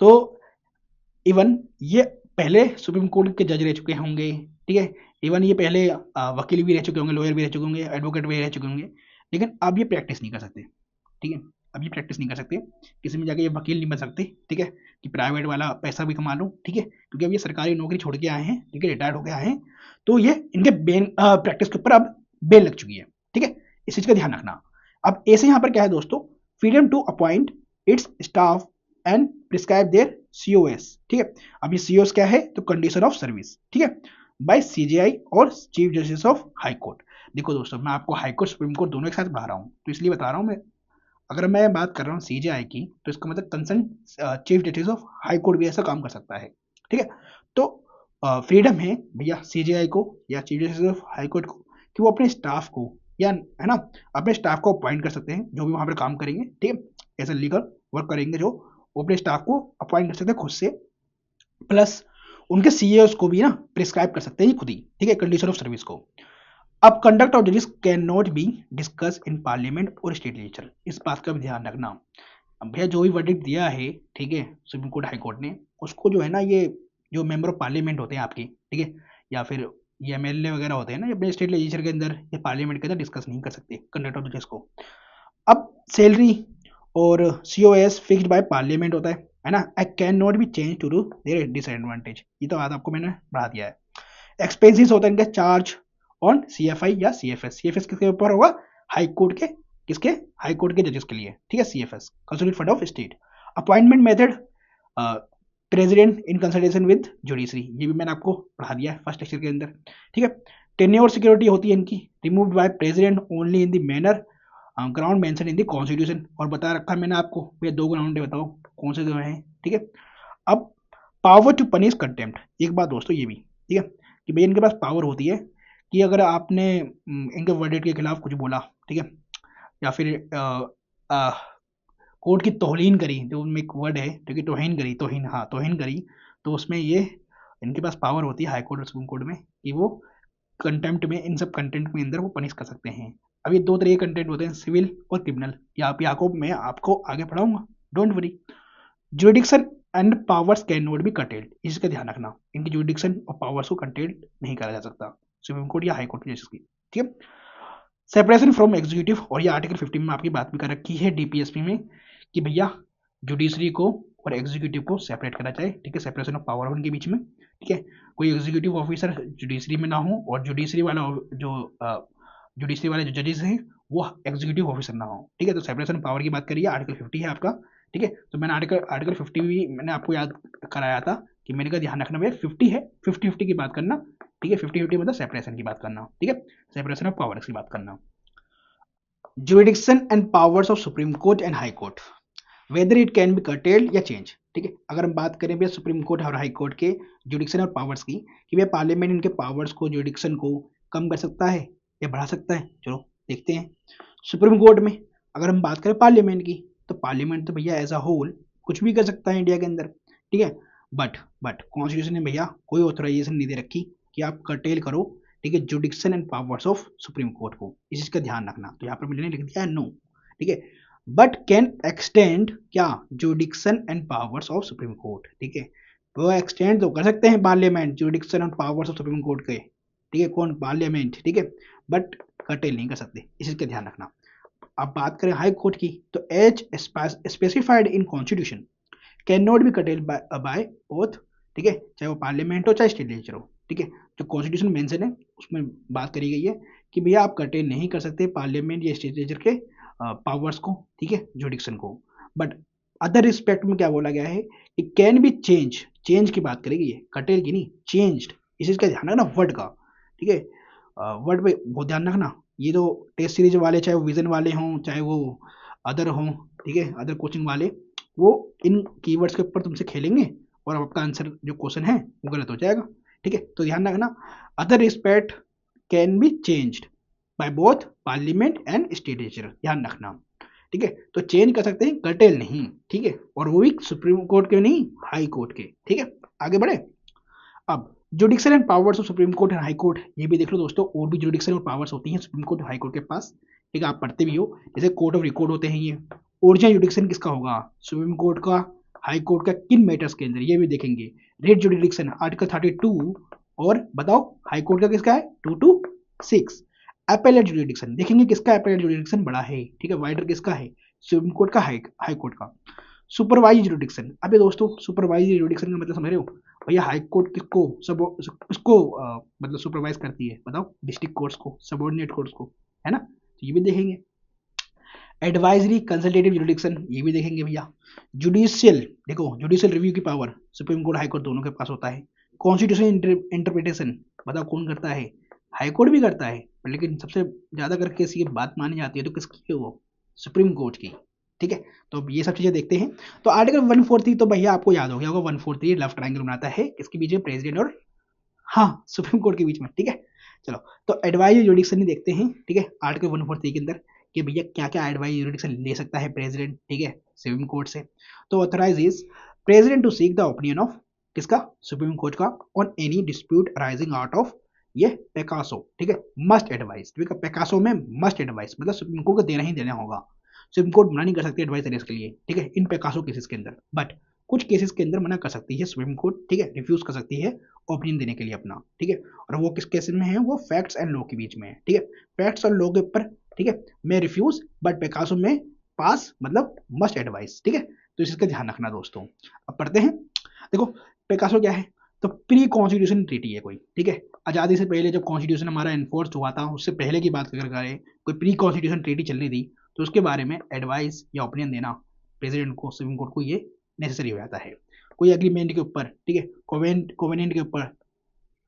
तो इवन ये पहले सुप्रीम कोर्ट के जज रह चुके होंगे, ठीक है। इवन ये पहले वकील भी रह चुके होंगे, लॉयर भी रह चुके होंगे, एडवोकेट भी रह चुके होंगे, लेकिन अब ये प्रैक्टिस नहीं कर सकते, ठीक है। अब ये प्रैक्टिस नहीं कर सकते, किसी में जाके ये वकील नहीं बन सकते, ठीक है, कि प्राइवेट वाला पैसा भी कमा लो, ठीक है, क्योंकि अब ये सरकारी नौकरी छोड़ के आए हैं, ठीक है, रिटायर्ड होके आए हैं, तो ये इनके प्रैक्टिस के ऊपर अब बेल लग चुकी है, ठीक है। इस चीज का ध्यान रखना। अब ऐसे यहाँ पर क्या है दोस्तों, freedom to appoint its staff and prescribe their COS, ठीक है। अब ये COS क्या है, तो कंडीशन ऑफ सर्विस, ठीक है, बाय CJI और chief justice of high court. देखो दोस्तों, मैं आपको हाई कोर्ट सुप्रीम कोर्ट दोनों एक साथ पढ़ा रहा हूँ, तो इसलिए बता रहा हूँ मैं, अगर मैं बात कर रहा हूँ CJI की, तो इसका मतलब concern chief justice of high court भी ऐसा काम कर सकता है, ठीक है। तो फ्रीडम है भैया CJI को या chief justice of high court को, कि वो अपने स्टाफ को, या है ना, अपने स्टाफ को अपॉइंट कर सकते हैं, जो भी वहां पर काम करेंगे, ठीक है, ऐसा लीगल वर्क करेंगे, जो वो अपने स्टाफ को अपॉइंट कर सकते हैं खुद से, प्लस उनके CEOs को भी ना प्रिस्क्राइब कर सकते हैं खुद ही, ठीक है, कंडीशन ऑफ सर्विस को। अब कंडक्ट ऑफ जजेस can not be discuss in parliament और स्टेट लेजिस्लेचर, इस बात का भी ध्यान रखना। अब भैया जो भी वर्डिक्ट दिया है, ठीक है, सुप्रीम कोर्ट हाई कोर्ट ने, उसको जो है ना, ये जो मेंबर ऑफ पार्लियामेंट होते हैं आपके, ठीक है, या फिर ये MLA वगैरह होते हैं ना, अपने स्टेट लेजिस्लेचर के अंदर या पार्लियामेंट के अंदर डिस्कस नहीं कर सकते कंडक्ट ऑफ जजेस को। अब सैलरी और COS फिक्स्ड बाय पार्लियामेंट होता है ना, I can not be change to do their disadvantage, ये तो बात आपको मैंने बढ़ा दिया है। एक्सपेंसेस होता है इनका चार्ज ऑन CFI या CFS किसके ऊपर होगा, हाई कोर्ट के, किसके, हाई कोर्ट के जजेस के लिए, ठीक है, CFS consolidated fund of state. Appointment method president in consultation with judiciary, ये भी मैंने आपको पढ़ा दिया है फर्स्ट लेक्चर के अंदर, ठीक है। टेन्योर सिक्योरिटी होती है इनकी, removed by president only in the manner ground mention in the constitution, और बता रखा है मैंने आपको, भैया 2 ग्राउंड है, बताओ कौन से 2 हैं, ठीक है। अब पावर टू पनिश कंटेम्प्ट, एक बात दोस्तों ये भी, ठीक है, कि भैया इनके पास पावर होती है कि अगर आपने इनके वर्डिक्ट के खिलाफ कुछ बोला, ठीक है, या फिर कोर्ट की तौहीन करी, तो उनमें एक वर्ड है, ठीक है, तौहीन करी, तौहीन, हाँ तौहीन करी, तो उसमें ये इनके पास पावर होती है हाई कोर्ट और सुप्रीम कोर्ट में, कि वो कंटेम्प्ट में, इन सब कंटेंट में अंदर वो पनिश कर सकते हैं। अब ये 2 तरह के कंटेंट होते हैं, सिविल और क्रिमिनल, या आप मैं आपको आगे पढ़ाऊंगा, don't worry. Jurisdiction and powers can not be curtailed, इसका ध्यान रखना, इनकी जुडिक्शन और पावर्स को कंटेल्ड नहीं करा जा सकता सुप्रीम कोर्ट या हाई कोर्ट की, ठीक है। सेपरेशन फ्रॉम एग्जीक्यूटिव, और ये आर्टिकल 15 में आपकी बात भी कर रखी है DPSP में, कि भैया जुडिशरी को और एग्जीक्यूटिव को सेपरेट करा जाए, ठीक है, सेपरेशन ऑफ पावर उनके बीच में, ठीक है, कोई एग्जीक्यूटिव ऑफिसर जुडिशरी में ना हो, और जुडिशरी वाले जो जजेस हैं वो एग्जीक्यूटिव ऑफिसर ना हो, ठीक है। तो सेपरेशन ऑफ पावर की बात करिए, आर्टिकल 50 है आपका, ठीक है। तो मैंने आर्टिकल 50 भी मैंने आपको याद कराया था, कि मैंने का ध्यान रखना भैया 50 है, 50-50 की बात करना, ठीक है, 50-50 मतलब सेपरेशन की बात करना, ठीक है, सेपरेशन ऑफ पावर्स की बात करना। Jurisdiction and powers of supreme court and high court, whether it can be curtailed या चेंज, ठीक है। अगर हम बात करें भैया सुप्रीम कोर्ट और हाई कोर्ट के जुडिक्शन और पावर्स की, कि भैया पार्लियामेंट इनके पावर्स को, जुडिक्शन को कम कर सकता है या बढ़ा सकता है, चलो देखते हैं। सुप्रीम कोर्ट में अगर हम बात करें पार्लियामेंट की, तो पार्लियामेंट तो भैया एज अ होल कुछ भी कर सकता है इंडिया के अंदर, ठीक है, बट कॉन्स्टिट्यूशन ने भैया कोई ऑथराइजेशन नहीं दे रखी कि आप कर्टेल करो, ठीक है, जुडिक्शन and powers of supreme court को, इस चीज का ध्यान रखना। तो यहाँ पर मैंने लिख दिया है नो, ठीक है, बट कैन एक्सटेंड क्या, जुडिक्शन and powers of supreme court, ठीक है, वो एक्सटेंड तो कर सकते हैं parliament जुडिक्शन and powers of supreme court के, ठीक है, कौन, पार्लियामेंट, ठीक है, बट कर्टेल नहीं कर सकते, इस चीज का ध्यान रखना। अब बात करें हाई कोर्ट की, तो as specified in constitution can not be curtail by both, ठीक है, चाहे वो पार्लियामेंट हो चाहे स्टेट लेजिस्लेचर हो, ठीक है, जो कॉन्स्टिट्यूशन मेंशन है उसमें बात करी गई है कि भैया आप कर्टेल नहीं कर सकते पार्लियामेंट या स्टेट लेजिस्लेचर के पावर्स को, ठीक है, जुडिक्शन को। बट अदर रिस्पेक्ट में क्या बोला गया है कि कैन बी चेंज, चेंज की बात करेगी, ये कर्टेल की नहीं, चेंज्ड, इस चीज का ध्यान रखना वर्ड का, ठीक है, वर्ड पे बहुत ध्यान रखना। ये तो टेस्ट सीरीज वाले चाहे वो विजन वाले हों चाहे वो अदर हों, ठीक है, अदर कोचिंग वाले, वो इन कीवर्ड्स के ऊपर तुमसे खेलेंगे और आपका आंसर जो क्वेश्चन है वो गलत हो जाएगा, ठीक है, तो ध्यान रखना other respect can be changed by both parliament and state legislature, ध्यान रखना, ठीक है, तो चेंज कर सकते हैं, कर्टेल नहीं, ठीक है, और वो भी सुप्रीम कोर्ट के नहीं, हाई कोर्ट के, ठीक है, आगे बढ़े। अब judicial and powers of supreme court and high court, ये भी देख लो दोस्तों, और भी जुडिक्शल और पावर्स होती हैं सुप्रीम कोर्ट और हाई कोर्ट के पास, ठीक है, आप पढ़ते भी हो, जैसे कोर्ट ऑफ रिकॉर्ड होते हैं ये। ओरिजिनल जुडिक्शन किसका होगा, सुप्रीम कोर्ट का, हाई कोर्ट का, किन मैटर्स के अंदर, ये भी देखेंगे। रेट जुडिक्शन आर्टिकल 32, और बताओ हाई कोर्ट का किसका है 226। एपेलेट जुडिक्शन देखेंगे किसका एपेलेट जुडिक्शन बड़ा है, ठीक है, वाइडर किसका है, सुप्रीम कोर्ट का, हाई कोर्ट का। सुपरवाइज जुडिक्शन, अबे दोस्तों सुपरवाइज जुडिक्शन का मतलब समझ रहे हो भैया, हाई कोर्ट किसको सब उसको मतलब सुपरवाइज करती है, बताओ, डिस्ट्रिक्ट कोर्ट्स को, सबऑर्डिनेट कोर्ट्स को, है ना, तो ये भी देखेंगे। एडवाइजरी कंसल्टेटिव जुडिक्शन, ये भी देखेंगे भैया। जुडिशियल, देखो जुडिशियल रिव्यू की power supreme court high court दोनों के पास होता है। कॉन्स्टिट्यूशन इंटरप्रिटेशन, बताओ कौन करता है, हाई कोर्ट भी करता है, लेकिन सबसे ज्यादा करके ये बात मानी जाती है तो किसकी है वो, सुप्रीम कोर्ट की, ठीक है, तो अब ये सब चीजें देखते हैं। तो आर्टिकल 143 तो भैया आपको याद हो गया होगा, 143 लेफ्ट ट्रायंगल बनाता है किसके बीच में, प्रेसिडेंट और हाँ सुप्रीम कोर्ट के बीच में, ठीक है। चलो तो एडवाइजरी जुडिक्शन देखते हैं, ठीक है, आर्टिकल 143 के अंदर कि भैया क्या क्या एडवाइजरी जुडिक्शन ले सकता है प्रेसिडेंट, ठीक है, सुप्रीम कोर्ट से। तो authorise is president to seek the opinion of किसका, सुप्रीम कोर्ट का, on any dispute arising out of ये पेकासो, ठीक है, मस्ट एडवाइस, ठीक है, पेकासो में मस्ट एडवाइस मतलब सुप्रीम कोर्ट को देना ही देना होगा, सुप्रीम कोर्ट मना नहीं कर सकती एडवाइस देने के लिए, ठीक है, इन पेकासो केसेस के अंदर, बट कुछ केसेस के अंदर मना कर सकती है सुप्रीम कोर्ट, ठीक है, रिफ्यूज कर सकती है ओपिनियन देने के लिए अपना, ठीक है, और वो किस केसेस में है, वो फैक्ट्स एंड लॉ के बीच में है, ठीक है, फैक्ट्स और लॉ के ऊपर, ठीक है, मैं रिफ्यूज बट पेकासो में पास मतलब मस्ट एडवाइस, ठीक है, तो इसका ध्यान रखना दोस्तों। अब पढ़ते हैं, देखो पेकासो क्या है, तो प्री कॉन्स्टिट्यूशन ट्रीटी है कोई, ठीक है, आज़ादी से पहले जब कॉन्स्टिट्यूशन हमारा एनफोर्स हुआ था उससे पहले की बात अगर करें, कोई प्री कॉन्स्टिट्यूशन ट्रीटी चलनी थी तो उसके बारे में एडवाइस या ओपिनियन देना प्रेसिडेंट को, सुप्रीम कोर्ट को, ये नेसेसरी हो जाता है। कोई एग्रीमेंट के ऊपर, ठीक है, कोवेनेंट के ऊपर,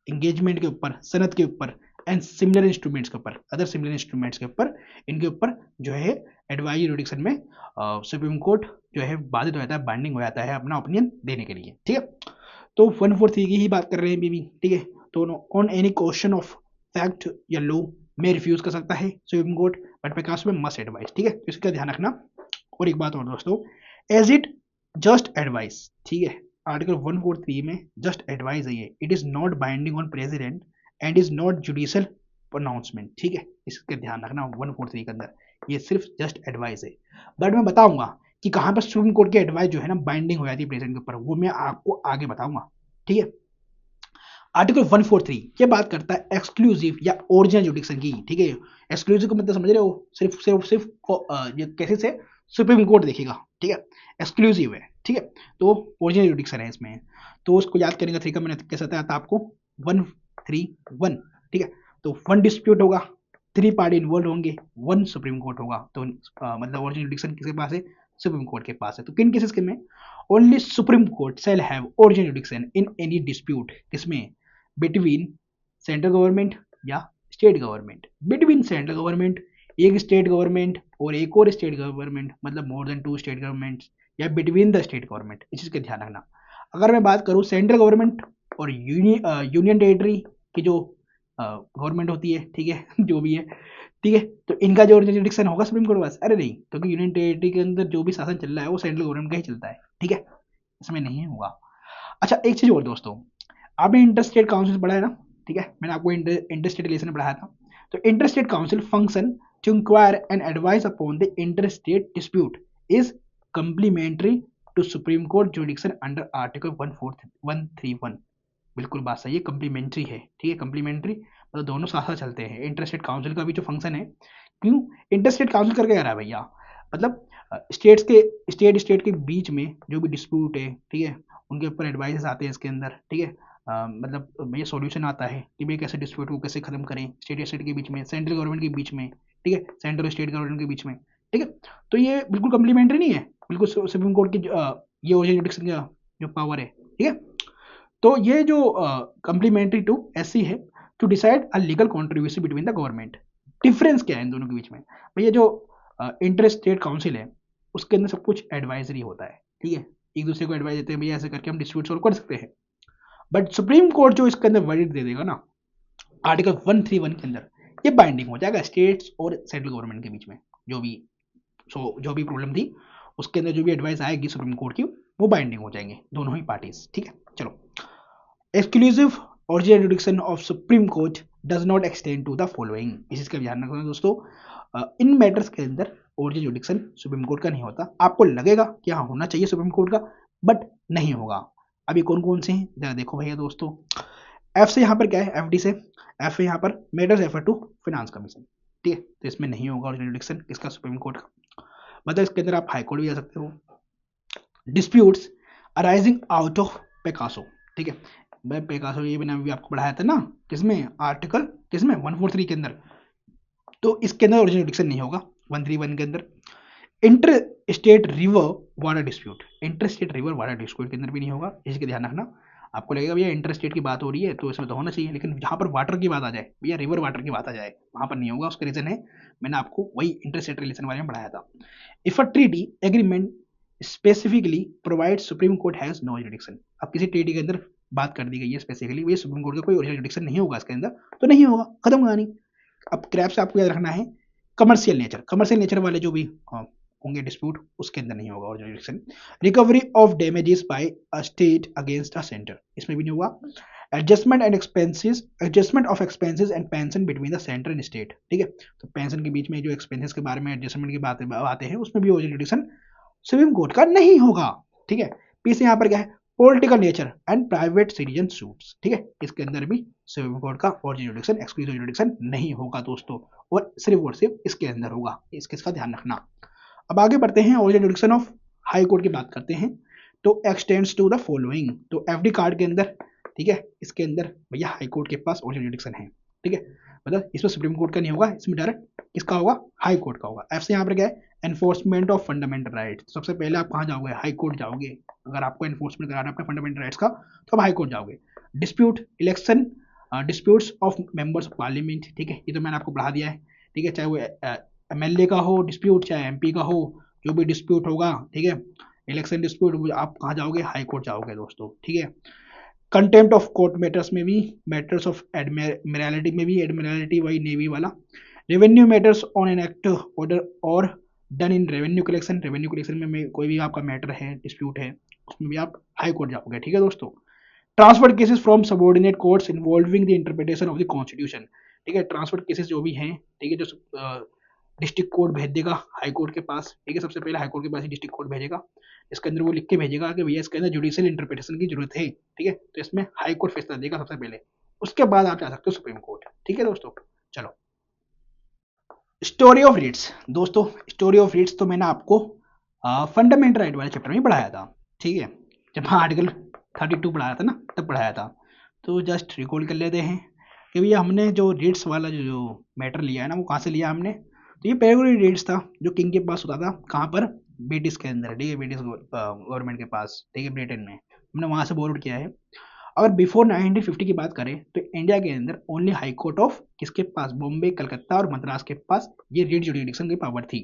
एंगेजमेंट के ऊपर, सनद के ऊपर एंड सिमिलर इंस्ट्रूमेंट्स के ऊपर, अदर सिमिलर इंस्ट्रूमेंट्स के ऊपर, इनके ऊपर जो है एडवाइजरी जुडिक्शन में सुप्रीम कोर्ट जो है बाधित हो जाता है, बाइंडिंग हो जाता है अपना ओपिनियन देने के लिए, ठीक है। तो 143 की ही बात कर रहे हैं बीबी, ठीक है, तो on any question of fact या लॉ में रिफ्यूज कर सकता है सुप्रीम कोर्ट, बट पेकासो में मस्ट एडवाइस, ठीक है, तो इसका ध्यान रखना। और एक बात और दोस्तों, एज इट जस्ट एडवाइस, ठीक है, आर्टिकल 143 में जस्ट एडवाइस है ये, it is not binding on president and is not judicial pronouncement, ठीक है, इसका ध्यान रखना 143 के अंदर, ये सिर्फ जस्ट एडवाइस है, बट मैं बताऊंगा कि कहां पर सुप्रीम कोर्ट की एडवाइस जो है ना बाइंडिंग हो जाती है प्रेसिडेंट के ऊपर, वो मैं आपको आगे बताऊंगा, ठीक है। आर्टिकल 143 ये बात करता है एक्सक्लूसिव या ओरिजिनल जुडिक्शन की, ठीक है, एक्सक्लूसिव का मतलब समझ रहे हो, सिर्फ ये कैसे से सुप्रीम कोर्ट देखेगा, ठीक है, एक्सक्लूसिव है, ठीक है, तो ओरिजिनल जुडिक्शन है इसमें, तो उसको याद करने का तरीका मैंने कैसे बताया था आपको, 131, ठीक है, तो 1 डिस्प्यूट होगा, 3 पार्टी इन्वॉल्व होंगे, 1 सुप्रीम कोर्ट होगा, तो मतलब ओरिजिनल जुडिक्शन किसके पास है, सुप्रीम कोर्ट के पास है। तो किन केसेस के में, only supreme court shall have original जुडिक्शन in any dispute, किसमें, बिटवीन सेंट्रल गवर्नमेंट या state government, between central government एक स्टेट गवर्नमेंट और एक और स्टेट गवर्नमेंट, मतलब मोर देन 2 स्टेट गवर्नमेंट्स, या बिटवीन द स्टेट गवर्नमेंट, इस चीज का ध्यान रखना। अगर मैं बात करूं सेंट्रल गवर्नमेंट और यूनियन टेरिटरी की जो गवर्नमेंट होती है, ठीक है, जो भी है, ठीक है, तो इनका जो जुडिक्शन होगा सुप्रीम कोर्ट पास, अरे नहीं, क्योंकि यूनियन टेरिटरी के अंदर जो भी शासन चल रहा है वो सेंट्रल गवर्नमेंट का ही चलता है, ठीक है, इसमें नहीं होगा। अच्छा एक चीज और दोस्तों, आपने इंटरस्टेट काउंसिल पढ़ा है ना, ठीक है, मैंने आपको इंटरस्टेट रिलेशन में पढ़ाया था, तो interstate council function to inquire and advise upon the interstate dispute is complementary to supreme court jurisdiction under article 131, बिल्कुल बात सही है, कंप्लीमेंट्री है, ठीक है, कंप्लीमेंट्री मतलब दोनों साथ साथ चलते हैं। इंटरस्टेट काउंसिल का भी जो फंक्शन है, क्यों इंटरस्टेट काउंसिल करके क्या रहा है भैया, मतलब स्टेट के बीच में जो भी डिस्प्यूट है, ठीक है, उनके ऊपर एडवाइस आते हैं इसके अंदर, ठीक है। मतलब भैया सॉल्यूशन आता है कि भैया कैसे डिस्प्यूट को कैसे खत्म करें, स्टेट के बीच में, सेंट्रल गवर्नमेंट के बीच में, ठीक है, सेंट्रल और स्टेट गवर्नमेंट के बीच में, ठीक है। तो ये बिल्कुल कम्प्लीमेंट्री नहीं है, बिल्कुल सुप्रीम कोर्ट की ये ओरिजिनल जुडिक्शन का जो पावर है, ठीक है। तो ये जो कम्प्लीमेंट्री टू एससी है to decide a legal contribution between the government. Difference क्या है इन दोनों के बीच में भैया, जो इंटर स्टेट काउंसिल है उसके अंदर सब कुछ एडवाइजरी होता है, ठीक है, एक दूसरे को एडवाइस देते हैं भैया ऐसे करके हम डिस्प्यूट सॉल्व कर सकते हैं। बट सुप्रीम कोर्ट जो इसके अंदर वर्डिक्ट दे देगा ना, आर्टिकल 131 के अंदर, ये बाइंडिंग हो जाएगा स्टेट्स और सेंट्रल गवर्नमेंट के बीच में। जो भी प्रॉब्लम थी उसके अंदर जो भी एडवाइस आएगी सुप्रीम कोर्ट की, वो बाइंडिंग हो जाएंगे दोनों ही पार्टीज, ठीक है। चलो, exclusive original jurisdiction of supreme court does not extend to the following. इस चीज का ध्यान रखना दोस्तों, इन मैटर्स के अंदर ओरिजिनल जुडिक्शन सुप्रीम कोर्ट का नहीं होता। आपको लगेगा कि हाँ होना चाहिए सुप्रीम कोर्ट का, बट नहीं होगा। अभी कौन कौन से हैं जरा देखो भैया दोस्तों। एफ से यहाँ पर क्या है, एफ डी से, एफ से यहाँ पर matters refer to finance commission, ठीक है, तो इसमें नहीं होगा ओरिजिनल जुडिक्शन इसका सुप्रीम कोर्ट का। मतलब इसके अंदर आप हाई कोर्ट भी जा सकते हो। डिस्प्यूट्स अराइजिंग आउट ऑफ पेकासो, ठीक है, भाई पेकासो ये मैंने अभी आपको पढ़ाया था ना, किसमें, आर्टिकल किसमें 143 के अंदर, तो इसके अंदर ओरिजिनल जुडिक्शन नहीं होगा 131 के अंदर। Inter state river water dispute, inter state river water dispute के अंदर भी नहीं होगा, इसका ध्यान रखना। आपको लगेगा भैया इंटर स्टेट की बात हो रही है तो इसमें तो होना चाहिए, लेकिन जहां पर वाटर की बात आ जाए भैया, रिवर वाटर की बात आ जाए, वहां पर नहीं होगा। उसका रीजन है, मैंने आपको वही इंटर स्टेट रिलेशन बारे में पढ़ाया था। If a treaty agreement specifically provide supreme court has no jurisdiction, अब किसी ट्रीटी के अंदर बात कर दी गई है स्पेसिफिकली, ये सुप्रीम कोर्ट का कोई ओरिजिनल जुडिक्शन नहीं होगा इसके अंदर, तो नहीं होगा, खत्म कहानी। अब क्रैप से आपको याद रखना है कमर्शियल नेचर वाले जो भी होंगे डिस्प्यूट, उसके अंदर नहीं होगा original jurisdiction. Recovery of damages by a state against a centre, इसमें भी नहीं होगा। Adjustment of expenses and pension between the centre and state, ठीक है, तो पेंशन के बीच में जो एक्सपेंसेस के बारे में एडजस्टमेंट की बातें आते हैं, उसमें भी ओरिजिनल जुडिक्शन सुप्रीम कोर्ट का नहीं होगा, ठीक है। पी से यहाँ पर क्या है, political nature and private citizen suits, ठीक है, इसके अंदर भी सुप्रीम कोर्ट का ओरिजिनल जुडिक्शन एक्सक्लूसिव जुडिक्शन नहीं होगा दोस्तों, और सिर्फ इसके अंदर होगा, इसका ध्यान रखना। अब आगे बढ़ते हैं, original jurisdiction of high court की बात करते हैं। तो एक्सटेंड्स टू द फॉलोइंग, तो एफडी कार्ड के अंदर, ठीक है, इसके अंदर भैया हाई कोर्ट के पास ओरिजिनल जुडिक्शन है, ठीक है, मतलब इसमें सुप्रीम कोर्ट का नहीं होगा, इसमें डायरेक्ट किसका होगा, हाई कोर्ट का होगा। एफ से यहाँ पर क्या है, एनफोर्समेंट ऑफ फंडामेंटल राइट, सबसे पहले आप कहाँ जाओगे, हाई कोर्ट जाओगे। अगर आपको एनफोर्समेंट कराना है अपने फंडामेंटल राइट्स का, तो आप हाई कोर्ट जाओगे। Dispute election disputes of members of parliament, ठीक है, ये तो मैंने आपको पढ़ा दिया है, ठीक है, चाहे वो एमएलए का हो डिस्प्यूट, चाहे एमपी का हो, जो भी डिस्प्यूट होगा, ठीक है, इलेक्शन डिस्प्यूट, आप कहाँ जाओगे, हाई कोर्ट जाओगे दोस्तों, ठीक है। कंटेम्प्ट ऑफ कोर्ट मैटर्स में भी, मैटर्स ऑफ एडमिरलिटी में भी, एडमिरलिटी वही नेवी वाला, revenue matters on an act order और डन इन रेवेन्यू कलेक्शन में कोई भी आपका मैटर है, डिस्प्यूट है, उसमें भी आप हाई कोर्ट जाओगे, ठीक है दोस्तों। Transfer cases from subordinate courts involving the interpretation of the constitution, ठीक है, ट्रांसफर केसेस जो भी हैं, ठीक है, जो डिस्ट्रिक्ट कोर्ट भेज देगा हाई कोर्ट के पास, ठीक है, सबसे पहले हाई कोर्ट के पास ही डिस्ट्रिक्ट कोर्ट भेजेगा, इसके अंदर वो लिख के भेजेगा कि भैया इसके अंदर जुडिशियल इंटरप्रिटेशन की जरूरत है, ठीक है, तो इसमें हाई कोर्ट फैसला देगा सबसे पहले, उसके बाद आप जा सकते हो सुप्रीम कोर्ट, ठीक है दोस्तों। चलो, स्टोरी ऑफ रीट्स दोस्तों, स्टोरी ऑफ रीट्स तो मैंने आपको फंडामेंटल राइट वाले चैप्टर में पढ़ाया था, ठीक है, जब आर्टिकल 32 पढ़ाया था ना, तब पढ़ाया था। तो जस्ट रिकॉल कर लेते हैं कि भैया हमने जो रीट्स वाला जो मैटर लिया है ना, वो कहाँ से लिया हमने, तो ये पेरिगोरी रीट्स था जो किंग के पास होता था, कहाँ पर, ब्रिटिश के अंदर, ठीक है, ब्रिटिश गवर्नमेंट के पास, ठीक है, ब्रिटेन में, हमने वहाँ से बोर्ड किया है। अगर बिफोर 1950 की बात करें तो इंडिया के अंदर ओनली हाई कोर्ट ऑफ किसके पास, बॉम्बे, कलकत्ता और मद्रास के पास ये रीट जुडिक्शन की पावर थी।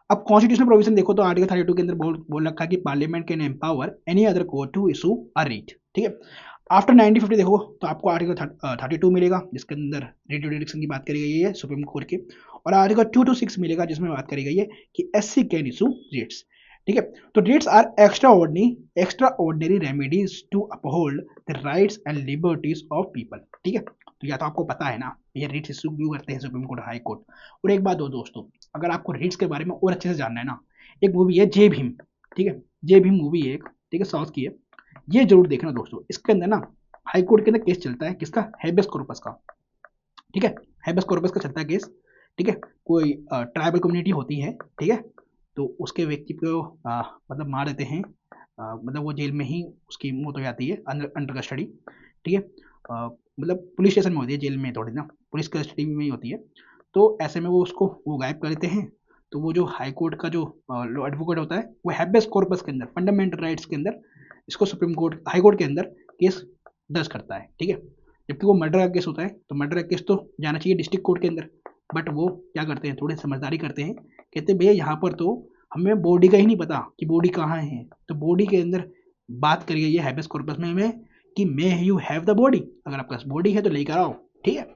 अब कॉन्स्टिट्यूशनल प्रोविजन देखो तो आर्टिकल 32 के अंदर बोल रखा है कि parliament can empower any other court to issue a writ, ठीक है। आफ्टर 1950 देखो तो आपको आर्टिकल 32 मिलेगा जिसके अंदर रीट जुडिक्शन की बात करी गई है सुप्रीम कोर्ट की, और आर्टिकल 226 मिलेगा जिसमें बात करी गई है कि एससी कैन इशू रीट्स, ठीक है। तो writs are extraordinary remedies to uphold the rights and liberties of people, ठीक है। तो या तो आपको पता है ना ये रीट्स इशू क्यों करते हैं सुप्रीम कोर्ट, हाई कोर्ट। और एक बात हो दोस्तों, अगर आपको रीट्स के बारे में और अच्छे से जानना है ना, एक मूवी है जय भीम, ठीक है, जय भीम मूवी है एक, ठीक है, साउथ की है, ये जरूर देखना दोस्तों। इसके अंदर ना हाई कोर्ट के अंदर केस चलता है किसका, हेबियस कॉर्पस का, ठीक है। हैबेस कॉर्पस का चलता है केस, ठीक है। कोई ट्राइबल कम्युनिटी होती है, ठीक है, तो उसके व्यक्ति को मतलब मार देते हैं, मतलब वो जेल में ही उसकी मौत हो जाती है अंडर कस्टडी, ठीक है। मतलब पुलिस स्टेशन में होती है, जेल में थोड़ी ना, पुलिस कस्टडी में ही होती है। तो ऐसे में वो उसको वो गायब कर देते हैं। तो वो जो हाई कोर्ट का जो एडवोकेट होता है वो हैबेस कॉर्पस के अंदर, फंडामेंटल राइट्स के अंदर इसको सुप्रीम कोर्ट, हाई कोर्ट के अंदर केस दर्ज करता है, ठीक है। जबकि वो मर्डर का केस होता है, तो मर्डर का केस तो जाना चाहिए डिस्ट्रिक्ट कोर्ट के अंदर, बट वो क्या करते हैं, थोड़े समझदारी करते हैं, कहते हैं भैया यहाँ पर तो हमें बॉडी का ही नहीं पता कि बॉडी कहाँ है, तो बॉडी के अंदर बात करी गई है हैबेस कॉर्पस में कि may you have the body, अगर आपके पास बॉडी है तो लेकर आओ, ठीक है।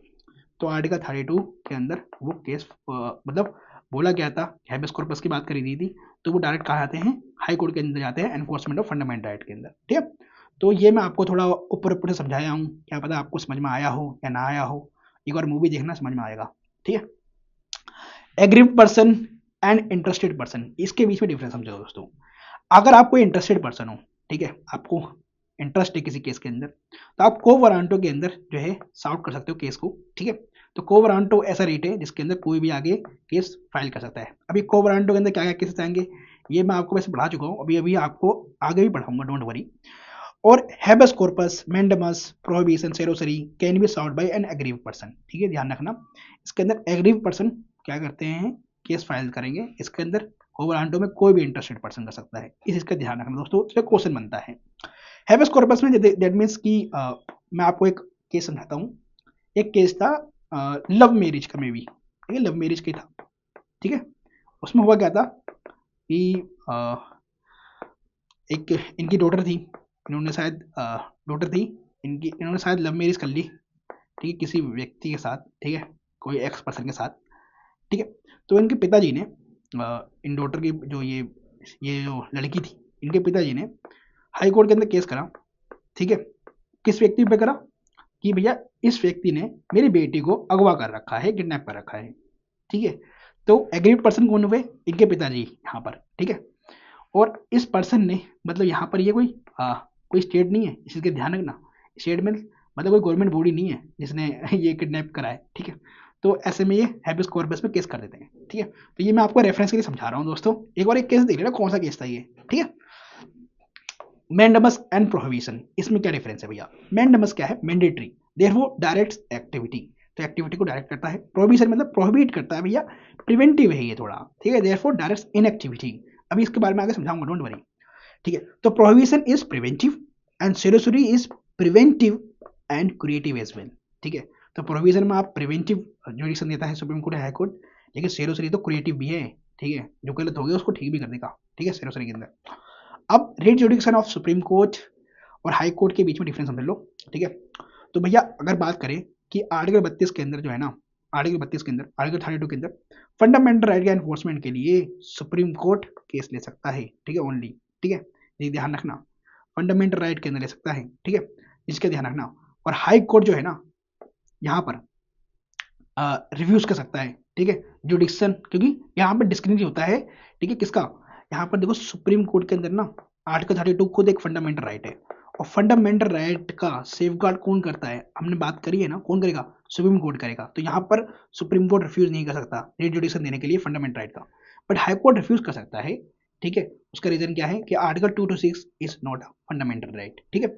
तो आर्टिकल 32 के अंदर वो केस मतलब बोला गया था, हैबेस कॉर्पस की बात करी दी थी, तो वो डायरेक्ट कहाँ आते हैं, हाई कोर्ट के अंदर जाते हैं, एनफोर्समेंट ऑफ फंडामेंटल राइट के अंदर, ठीक है। तो ये मैं आपको थोड़ा ऊपर ऊपर से समझाया हूँ, क्या पता आपको समझ में आया हो या ना आया हो, एक बार मूवी देखना समझ में आएगा, ठीक है। Aggrieved person and interested person, इसके बीच में डिफरेंस समझो दोस्तों। अगर आप कोई इंटरेस्टेड पर्सन हो, ठीक है, आपको इंटरेस्ट है किसी केस के अंदर, तो आप को वारंटो के अंदर जो है सॉल्व कर सकते हो केस को, ठीक है। तो को वारंटो ऐसा रेट है जिसके अंदर कोई भी आगे केस फाइल कर सकता है। अभी को वारंटो के अंदर क्या क्या केसेस आएंगे ये मैं आपको वैसे पढ़ा चुका हूँ, अभी अभी आपको आगे भी पढ़ाऊंगा, डोंट वरी। और habeas corpus, mandamus, prohibition, certiorari can be solved by an aggrieved person, ठीक है, ध्यान रखना। इसके अंदर एग्रीव्ड पर्सन क्या करते हैं, केस फाइल करेंगे, इसके अंदर कोवरांटो में कोई भी इंटरेस्टेड पर्सन कर सकता है, इस इसका ध्यान रखना दोस्तों, इसमें क्वेश्चन बनता है। हैबेस कॉर्पस में दैट मीन्स कि मैं आपको एक केस समझाता हूँ। एक केस था लव मैरिज का, मे बी, ठीक है, लव मैरिज का था, ठीक है। उसमें हुआ क्या था कि एक इनकी डॉटर थी, इन्होंने शायद डॉटर थी इनकी, इन्होंने शायद लव मैरिज कर ली, ठीक है, किसी व्यक्ति के साथ, ठीक है, कोई एक्स पर्सन के साथ, ठीक है। तो इनके पिताजी ने इन डॉटर की जो ये जो लड़की थी, इनके पिताजी ने हाई कोर्ट के अंदर केस करा, ठीक है। किस व्यक्ति पे करा कि भैया इस व्यक्ति ने मेरी बेटी को अगवा कर रखा है, किडनैप कर रखा है, ठीक है। तो एग्रीड पर्सन कौन हुए, इनके पिताजी यहाँ पर, ठीक है। और इस पर्सन ने, मतलब यहाँ पर ये कोई स्टेट नहीं है, इस चीज़ का ध्यान रखना, स्टेट में मतलब कोई गवर्नमेंट बॉडी नहीं है जिसने ये किडनैप करा है, ठीक है। तो ऐसे में ये हैबेस कॉर्पस में केस कर देते हैं, ठीक है। तो ये मैं आपको रेफरेंस के लिए समझा रहा हूँ दोस्तों, एक बार एक केस देख लेना कौन सा केस था ये, ठीक है। मैंडेमस एंड प्रोहिबिशन, इसमें क्या डिफरेंस है भैया। मैंडेमस क्या है, मैंडेटरी, देयरफॉर डायरेक्ट एक्टिविटी, तो एक्टिविटी को डायरेक्ट करता है। प्रोहिबिशन मतलब प्रोहिबिट करता है भैया, प्रिवेंटिव है ये थोड़ा, ठीक है, देयरफॉर डायरेक्ट इनएक्टिविटी। अभी इसके बारे में आगे समझाऊंगा, डोंट वरी, ठीक है। तो prohibition is preventive and certiorari is preventive and creative as well, ठीक है। तो प्रोहिबिशन में आप प्रिवेंटिव जुडिक्शन देता है सुप्रीम कोर्ट, हाई कोर्ट, लेकिन सेरोसरी तो क्रिएटिव भी है, ठीक है, जो गलत हो गया उसको ठीक भी कर देगा, ठीक है, सेरोसरी के अंदर। अब रेट जुडिक्शन ऑफ सुप्रीम कोर्ट और हाई कोर्ट के बीच में डिफरेंस समझ लो, ठीक है। तो भैया अगर बात करें कि आर्टिकल 32 के अंदर जो है ना, आर्टिकल 32 के अंदर, आर्टिकल 32 के अंदर फंडामेंटल राइट के एनफोर्समेंट के लिए सुप्रीम कोर्ट केस ले सकता है, ठीक है, ओनली, ठीक है, ये ध्यान रखना, फंडामेंटल राइट के अंदर ले सकता है, ठीक है, इसका ध्यान रखना। और हाई कोर्ट जो है ना, यहाँ पर रिव्यूज कर सकता है, ठीक है, जुडिक्शन, क्योंकि यहाँ पर डिस्क्रिमिनेट होता है, ठीक है, किसका, यहाँ पर देखो सुप्रीम कोर्ट के अंदर ना आर्टिकल 32 खुद एक फंडामेंटल राइट है, और फंडामेंटल राइट का सेफगार्ड कौन करता है, हमने बात करी है ना, कौन करेगा, सुप्रीम कोर्ट करेगा। तो यहाँ पर सुप्रीम कोर्ट रिफ्यूज नहीं कर सकता रेट जुडिक्शन देने के लिए फंडामेंटल राइट का, बट हाई कोर्ट रिफ्यूज कर सकता है, ठीक है। उसका रीजन क्या है कि article 2 to 6 is not a fundamental right, ठीक है।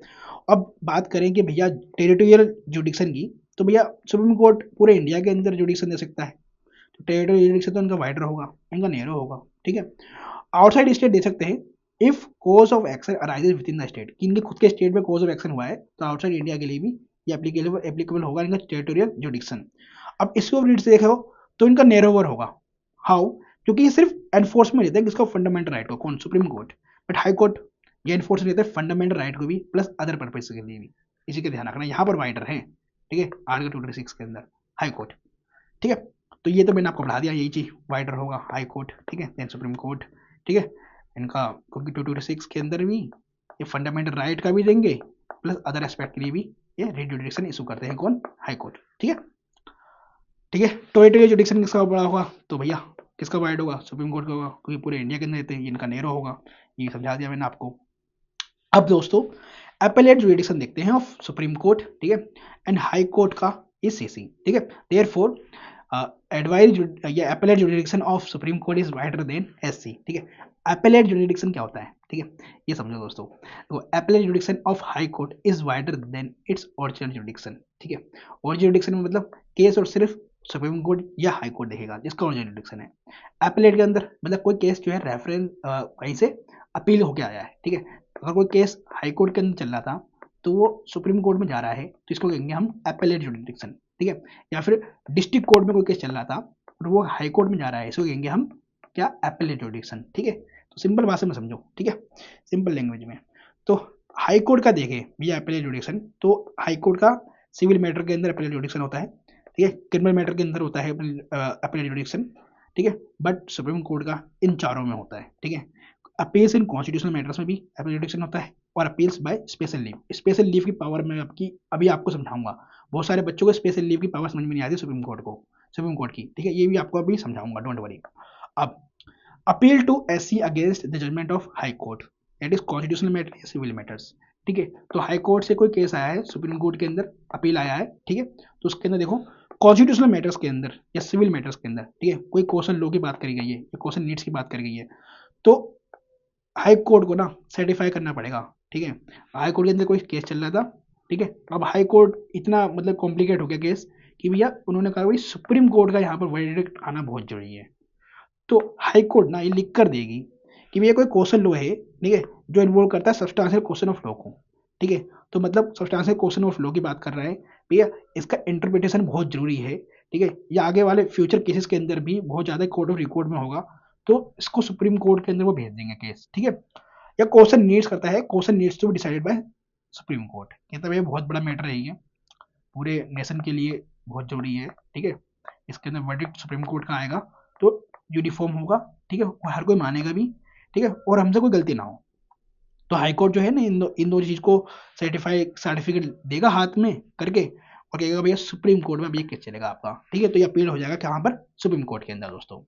अब बात करें कि भैया टेरिटोरियल जुडिक्शन की, तो भैया सुप्रीम कोर्ट पूरे इंडिया के अंदर जुडिक्शन दे सकता है, तो टेरिटोरियल जुडिक्शन तो इनका वाइडर होगा, इनका नैरो होगा, ठीक है। आउटसाइड स्टेट दे सकते हैं if cause of action arises within the state, कि इनके खुद के स्टेट में कोज ऑफ एक्शन हुआ है, तो आउटसाइड इंडिया के लिए भी ये एप्लीकेबल होगा इनका टेरिटोरियल जुडिक्शन। अब इसको रीड से देखो तो इनका नैरोवर होगा, हाउ, क्योंकि ये सिर्फ एनफोर्समेंट देता है किसका, फंडामेंटल राइट को, कौन, supreme court, but high court ये एनफोर्स देता है फंडामेंटल राइट को भी प्लस अदर पर्पज के लिए भी, इसी का ध्यान रखना, यहाँ पर वाइडर है, ठीक है, आर्टिकल 226 के अंदर हाई कोर्ट, ठीक है। तो ये तो मैंने आपको पढ़ा दिया, यही चीज वाइडर होगा हाई कोर्ट, ठीक है, देन सुप्रीम कोर्ट, ठीक है, इनका, क्योंकि 226 के अंदर भी ये फंडामेंटल राइट का भी देंगे प्लस अदर एस्पेक्ट के लिए भी ये रेट जुडिक्शन इशू करते हैं, कौन, हाई कोर्ट, ठीक है, ठीक है। तो ये जुडिक्शन किसका बड़ा होगा, तो भैया किसका वाइड होगा, सुप्रीम कोर्ट का होगा, क्योंकि पूरे इंडिया के अंदर रहते हैं, इनका नैरो होगा, ये समझा दिया मैंने आपको। अब दोस्तों एपेलेट जुडिक्शन देखते हैं ऑफ सुप्रीम कोर्ट, ठीक है, एंड हाई कोर्ट का इज सीसी, ठीक है। देयरफॉर एडवाइज या appellate jurisdiction of supreme court is wider than SC, ठीक है। एपेलेट जुरिडिक्शन क्या होता है, ठीक है, ये समझो दोस्तों। तो appellate jurisdiction of high court is wider than its original jurisdiction, ठीक है। ओरिजिनल जुरिडिक्शन में मतलब केस और सिर्फ सुप्रीम कोर्ट या हाई कोर्ट देखेगा जिसका ओरिजिनल जुरिडिक्शन है। एपेलेट के अंदर मतलब कोई केस जो है रेफरेंस कहीं से अपील होके आया है, ठीक है। अगर कोई केस हाई कोर्ट के अंदर चल रहा था तो वो सुप्रीम कोर्ट में जा रहा है तो इसको कहेंगे हम एपेलेट जुरिडिक्शन, ठीक है। या फिर डिस्ट्रिक्ट कोर्ट में कोई केस चल रहा था और वो हाई कोर्ट में जा रहा है, इसको कहेंगे हम क्या, एपेलेट जुरिडिक्शन, ठीक है। तो सिंपल भाषा में समझो, ठीक है, सिंपल लैंग्वेज में। तो हाई कोर्ट का देखें भैया एपेलेट जुरिडिक्शन, तो हाई कोर्ट का सिविल मैटर के अंदर एपेलेट जुरिडिक्शन होता है, ठीक है। क्रिमिनल मैटर के अंदर होता है एपेलेट जुरिडिक्शन, ठीक है। बट सुप्रीम कोर्ट का इन चारों में होता है, ठीक है। अपील्स इन कॉन्स्टिट्यूशनल मैटर्स में भी एपेलेट जुरिडिक्शन होता है, और appeals by special leave. Special leave की पावर मैं अभी आपको समझाऊंगा। बहुत सारे बच्चों को स्पेशल लीव की पावर समझ में नहीं आती सुप्रीम कोर्ट की, ठीक है। ये भी आपको अभी समझाऊंगा, डोंट वरी। अब appeal to SC against the judgment of high court, that is constitutional matter या सिविल मैटर्स, ठीक है। तो हाई कोर्ट से कोई केस आया है सुप्रीम कोर्ट के अंदर, अपील आया है, ठीक है। तो उसके अंदर देखो कॉन्स्टिट्यूशनल मैटर्स के अंदर या सिविल मैटर्स के अंदर, ठीक है, कोई क्वेश्चन लॉ की बात करी गई है या क्वेश्चन नीड्स की बात करी गई है, तो हाई कोर्ट को ना सर्टिफाई करना पड़ेगा, ठीक है। हाई कोर्ट के अंदर कोई केस चल रहा था, ठीक है। अब हाई कोर्ट इतना मतलब कॉम्प्लिकेट हो गया केस कि भैया उन्होंने कहा भाई सुप्रीम कोर्ट का यहाँ पर वर्डिक्ट आना बहुत जरूरी है। तो हाई कोर्ट ना ये लिख कर देगी कि भैया कोई क्वेश्चन लो है, ठीक है, जो इन्वॉल्व करता है सब्सटेंशियल क्वेश्चन ऑफ लॉ को, ठीक है। तो मतलब सब्सटेंशियल क्वेश्चन ऑफ लॉ की बात कर रहा है भैया, इसका इंटरप्रिटेशन बहुत जरूरी है, ठीक है। या आगे वाले फ्यूचर केसेस के अंदर भी बहुत ज्यादा कोर्ट ऑफ रिकॉर्ड में होगा, तो इसको सुप्रीम कोर्ट के अंदर वो भेज देंगे केस, ठीक है। या क्वेश्चन नीड्स करता है, question needs to be decided by supreme court, कहता है बहुत बड़ा मैटर है ये, पूरे नेशन के लिए बहुत जरूरी है, ठीक है। इसके अंदर वर्डिक्ट सुप्रीम कोर्ट का आएगा तो यूनिफॉर्म होगा, ठीक है, हर कोई मानेगा भी, ठीक है, और हमसे कोई गलती ना हो। तो हाई कोर्ट जो है ना इन दो चीज को सर्टिफिकेट देगा हाथ में करके और कहेगा भैया सुप्रीम कोर्ट में भी केस चलेगा आपका, ठीक है। तो ये अपील हो जाएगा कहाँ पर, सुप्रीम कोर्ट के अंदर दोस्तों।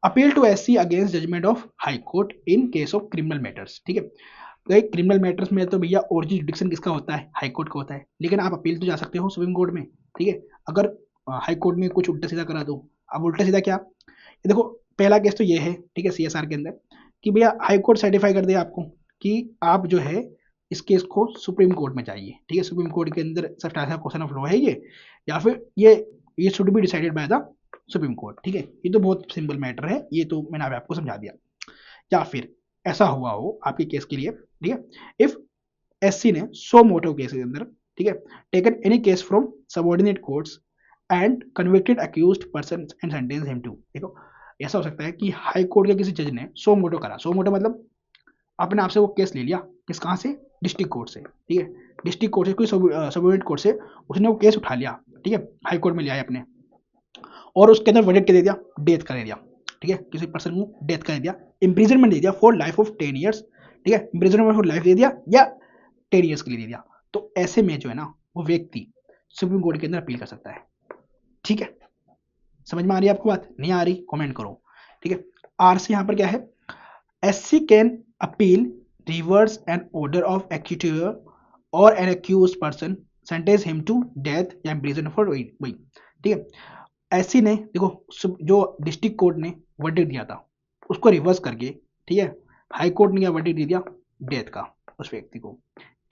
Appeal to SC against judgment of high court in case of criminal matters, ठीक है। क्रिमिनल मैटर्स में तो भैया ओरिजिनल जुडिक्शन किसका होता है, हाई कोर्ट का होता है, लेकिन आप अपील तो जा सकते हो सुप्रीम कोर्ट में, ठीक है। अगर हाई कोर्ट में कुछ उल्टा सीधा करा दो, अब उल्टा सीधा क्या, ये देखो पहला केस तो ये है, ठीक है, सीएसआर के अंदर कि भैया हाई कोर्ट सर्टिफाई कर दे आपको कि आप जो है इस केस को सुप्रीम कोर्ट में चाहिए, ठीक है। सुप्रीम कोर्ट के अंदर सब्सटेंशियल क्वेश्चन ऑफ लॉ है ये, या फिर ये should be decided by the supreme court, ठीक है। ये तो बहुत सिंपल मैटर है, ये तो मैंने अभी आपको समझा दिया। या फिर ऐसा हुआ हो आपके केस के लिए, ठीक है, इफ एससी ने सो मोटो केस के अंदर, ठीक है, taken any case from subordinate courts and convicted accused person and sentence him to, देखो ऐसा हो सकता है कि हाई कोर्ट के किसी जज ने सो मोटो करा, सो मोटो मतलब अपने आप से वो केस ले लिया, किस कहाँ से, डिस्ट्रिक्ट कोर्ट से, ठीक है। डिस्ट्रिक्ट कोर्ट से कोई सबऑर्डिनेट कोर्ट से उसने वो केस उठा लिया, ठीक है, हाई कोर्ट में ले आया अपने, और उसके अंदर वर्डिक्ट दे दिया, डेथ का दे दिया, ठीक है, किसी पर्सन को डेथ का दे दिया, इम्प्रिजनमेंट दे दिया फॉर लाइफ ऑफ 10 ईयर्स, ठीक है, इम्प्रिजनमेंट फॉर लाइफ दे दिया या 10 ईयर्स के लिए दे दिया। तो ऐसे में जो है ना वो व्यक्ति सुप्रीम कोर्ट के अंदर अपील कर सकता है, ठीक है। समझ में आ रही है आपको बात, नहीं आ रही कमेंट करो, ठीक है। आर से यहाँ पर क्या है, SC can appeal reverse an order of acquittal और an accused person sentence him to death या इम्प्रिजन फॉर वही, ठीक है। एससी ने देखो जो डिस्ट्रिक्ट कोर्ट ने वर्डिक्ट दिया था उसको रिवर्स करके, ठीक है, हाई कोर्ट ने क्या वर्डिक्ट दे दिया, डेथ का उस व्यक्ति को,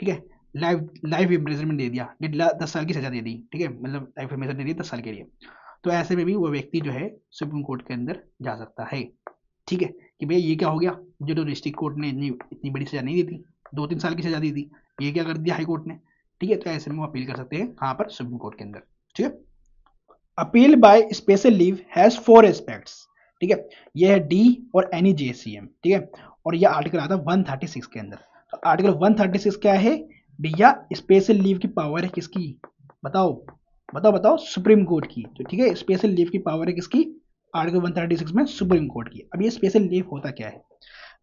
ठीक है। लाइफ इम्प्रिजनमेंट दे दिया, 10 साल की सजा दे दी, ठीक है, मतलब लाइफ इम्प्रिजन दे दी 10 साल के लिए। तो ऐसे में भी वो व्यक्ति जो है सुप्रीम कोर्ट के अंदर जा सकता है, ठीक है, कि भैया ये क्या हो गया, मुझे तो डिस्ट्रिक्ट कोर्ट ने इतनी बड़ी सजा नहीं दी थी, 2-3 साल की सजा दी थी, ये क्या कर दिया हाई कोर्ट ने, ठीक है। तो ऐसे में वो अपील कर सकते हैं कहाँ पर, सुप्रीम कोर्ट के अंदर, ठीक है। Appeal by special leave has 4 aspects, ठीक है। ये है डी और एनी जेसीएम, ठीक है, और ये आर्टिकल आता है 136 के अंदर। तो आर्टिकल 136 क्या है भैया, स्पेशल लीव की पावर है किसकी, बताओ बताओ बताओ, सुप्रीम कोर्ट की। तो ठीक है, स्पेशल लीव की पावर है किसकी, आर्टिकल 136 में सुप्रीम कोर्ट की। अब ये स्पेशल लीव होता क्या है,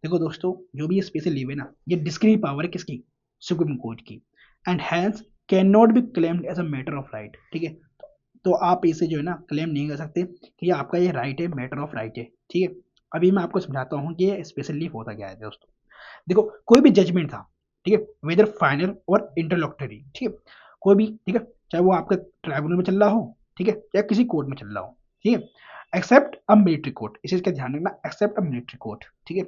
देखो दोस्तों, जो भी ये स्पेशल लीव है ना, ये डिस्क्रीट पावर है किसकी, सुप्रीम कोर्ट की, and hence can not be claimed as a matter of right, ठीक है। तो आप इसे जो है ना क्लेम नहीं कर सकते कि आपका ये राइट है, मैटर ऑफ राइट है, ठीक है। अभी मैं आपको समझाता हूँ कि ये स्पेशल लीव होता क्या है दोस्तों। देखो कोई भी जजमेंट था, ठीक है, वेदर फाइनल और इंटरलॉक्टरी, ठीक है, कोई भी, ठीक है, चाहे वो आपके ट्राइब्यूनल में चल रहा हो, ठीक है, या किसी कोर्ट में चल रहा हो, ठीक है, एक्सेप्ट अ मिलिट्री कोर्ट, इस चीज का ध्यान रखना, एक्सेप्ट अ मिलिट्री कोर्ट, ठीक है,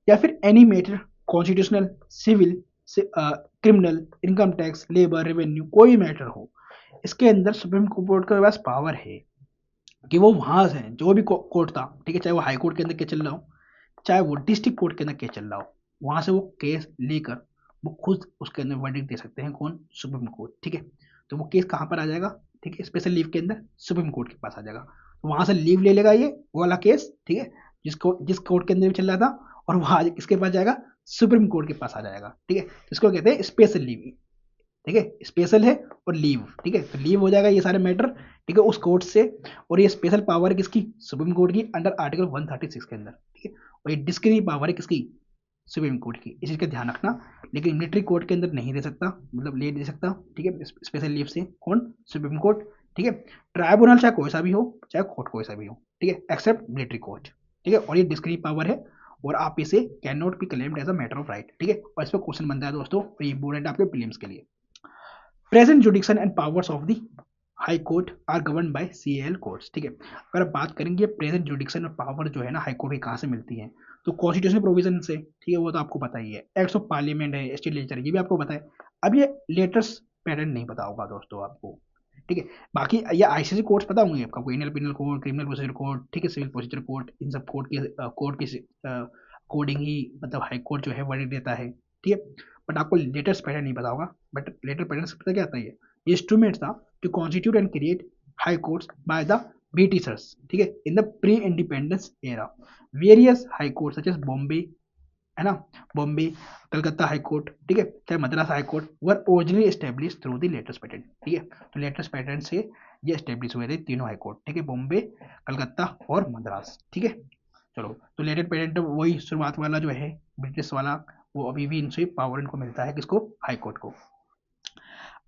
या फिर any matter constitutional, civil, criminal, income tax, labour, revenue, कोई मैटर हो, इसके अंदर सुप्रीम कोर्ट के पास पावर है कि वो वहां से जो भी कोर्ट था, ठीक है, चाहे वो हाई कोर्ट के अंदर केस चल रहा हो, चाहे वो डिस्ट्रिक्ट कोर्ट के अंदर केस चल रहा हो, वहां से वो केस लेकर वो खुद उसके अंदर वर्डिक्ट दे सकते हैं, कौन, सुप्रीम कोर्ट, ठीक है। तो वो केस कहाँ पर आ जाएगा, ठीक है, स्पेशल लीव के अंदर सुप्रीम कोर्ट के पास आ जाएगा, तो वहां से लीव ले लेगा ये वो वाला केस, ठीक है, जिस कोर्ट के अंदर भी चल रहा था, और वहां किसके पास जाएगा, सुप्रीम कोर्ट के पास आ जाएगा, ठीक है, इसको कहते हैं स्पेशल लीव, ठीक है, स्पेशल है और लीव, ठीक है, तो लीव हो जाएगा ये सारे मैटर, ठीक है, उस कोर्ट से, और ये स्पेशल पावर है किसकी, सुप्रीम कोर्ट की, अंडर आर्टिकल 136 के अंदर, ठीक है, और ये डिस्क्रिशनरी पावर है किसकी, सुप्रीम कोर्ट की, इस चीज का ध्यान रखना। लेकिन मिलिट्री कोर्ट के अंदर नहीं दे सकता, मतलब ले दे सकता, ठीक है, स्पेशल लीव से, कौन, सुप्रीम कोर्ट, ठीक है। ट्राइब्यूनल चाहे कोई सा भी हो, चाहे कोर्ट कोई सा भी हो, ठीक है, एक्सेप्ट मिलिट्री कोर्ट, ठीक है, और ये डिस्क्रिशनरी पावर है, और आप इसे can not be claimed as a matter of right, ठीक है, और इस पर क्वेश्चन बनता है दोस्तों, और ये इंपॉर्टेंट आपके प्रीलिम्स के लिए। Present jurisdiction and powers of the high court are govern by CL courts, ठीक है। अगर आप बात करेंगे प्रेजेंट जुडिक्शन और पावर जो है ना हाई कोर्ट की कहाँ से मिलती है, तो कॉन्स्टिट्यूशन प्रोविजन से, ठीक है, वो तो आपको पता ही है, एक्ट्स ऑफ पार्लियामेंट है, स्टेट लेजिस्लेचर, ये भी आपको पता है। अब ये लेटेस्ट पैटर्न नहीं पता होगा दोस्तों आपको, ठीक है, बाकी ये आईसीसी कोर्ट्स पता होंगे आपको, इनियल penal code, criminal procedure code, ठीक है, सिविल प्रोसीजर कोड, इन सब कोर्ट के अकॉर्डिंग ही मतलब हाई कोर्ट जो है वर्डिक्ट देता है, ठीक है। बट आपको लेटेस्ट पैटर्न नहीं पता होगा, बट लेटेस्ट पैटर्न से पता क्या आता है, ये इंस्ट्रूमेंट था to constitute and create high courts by the Britishers, ठीक है, in the pre independence era, various high court such as Bombay, है ना, बॉम्बे, कलकत्ता हाई कोर्ट, ठीक है, चाहे Madras high court, were originally establish through the latest pattern, ठीक है, तो लेटेस्ट पैटर्न से ये एस्टेब्लिश हुए थे तीनों हाई कोर्ट, ठीक है, बॉम्बे, कलकत्ता और मद्रास, ठीक है। चलो, तो लेटेस्ट पैटर्न तो वही शुरुआत वाला जो है ब्रिटिश वाला, वो अभी भी इनसे पावर इनको मिलता है, किसको, हाई कोर्ट को।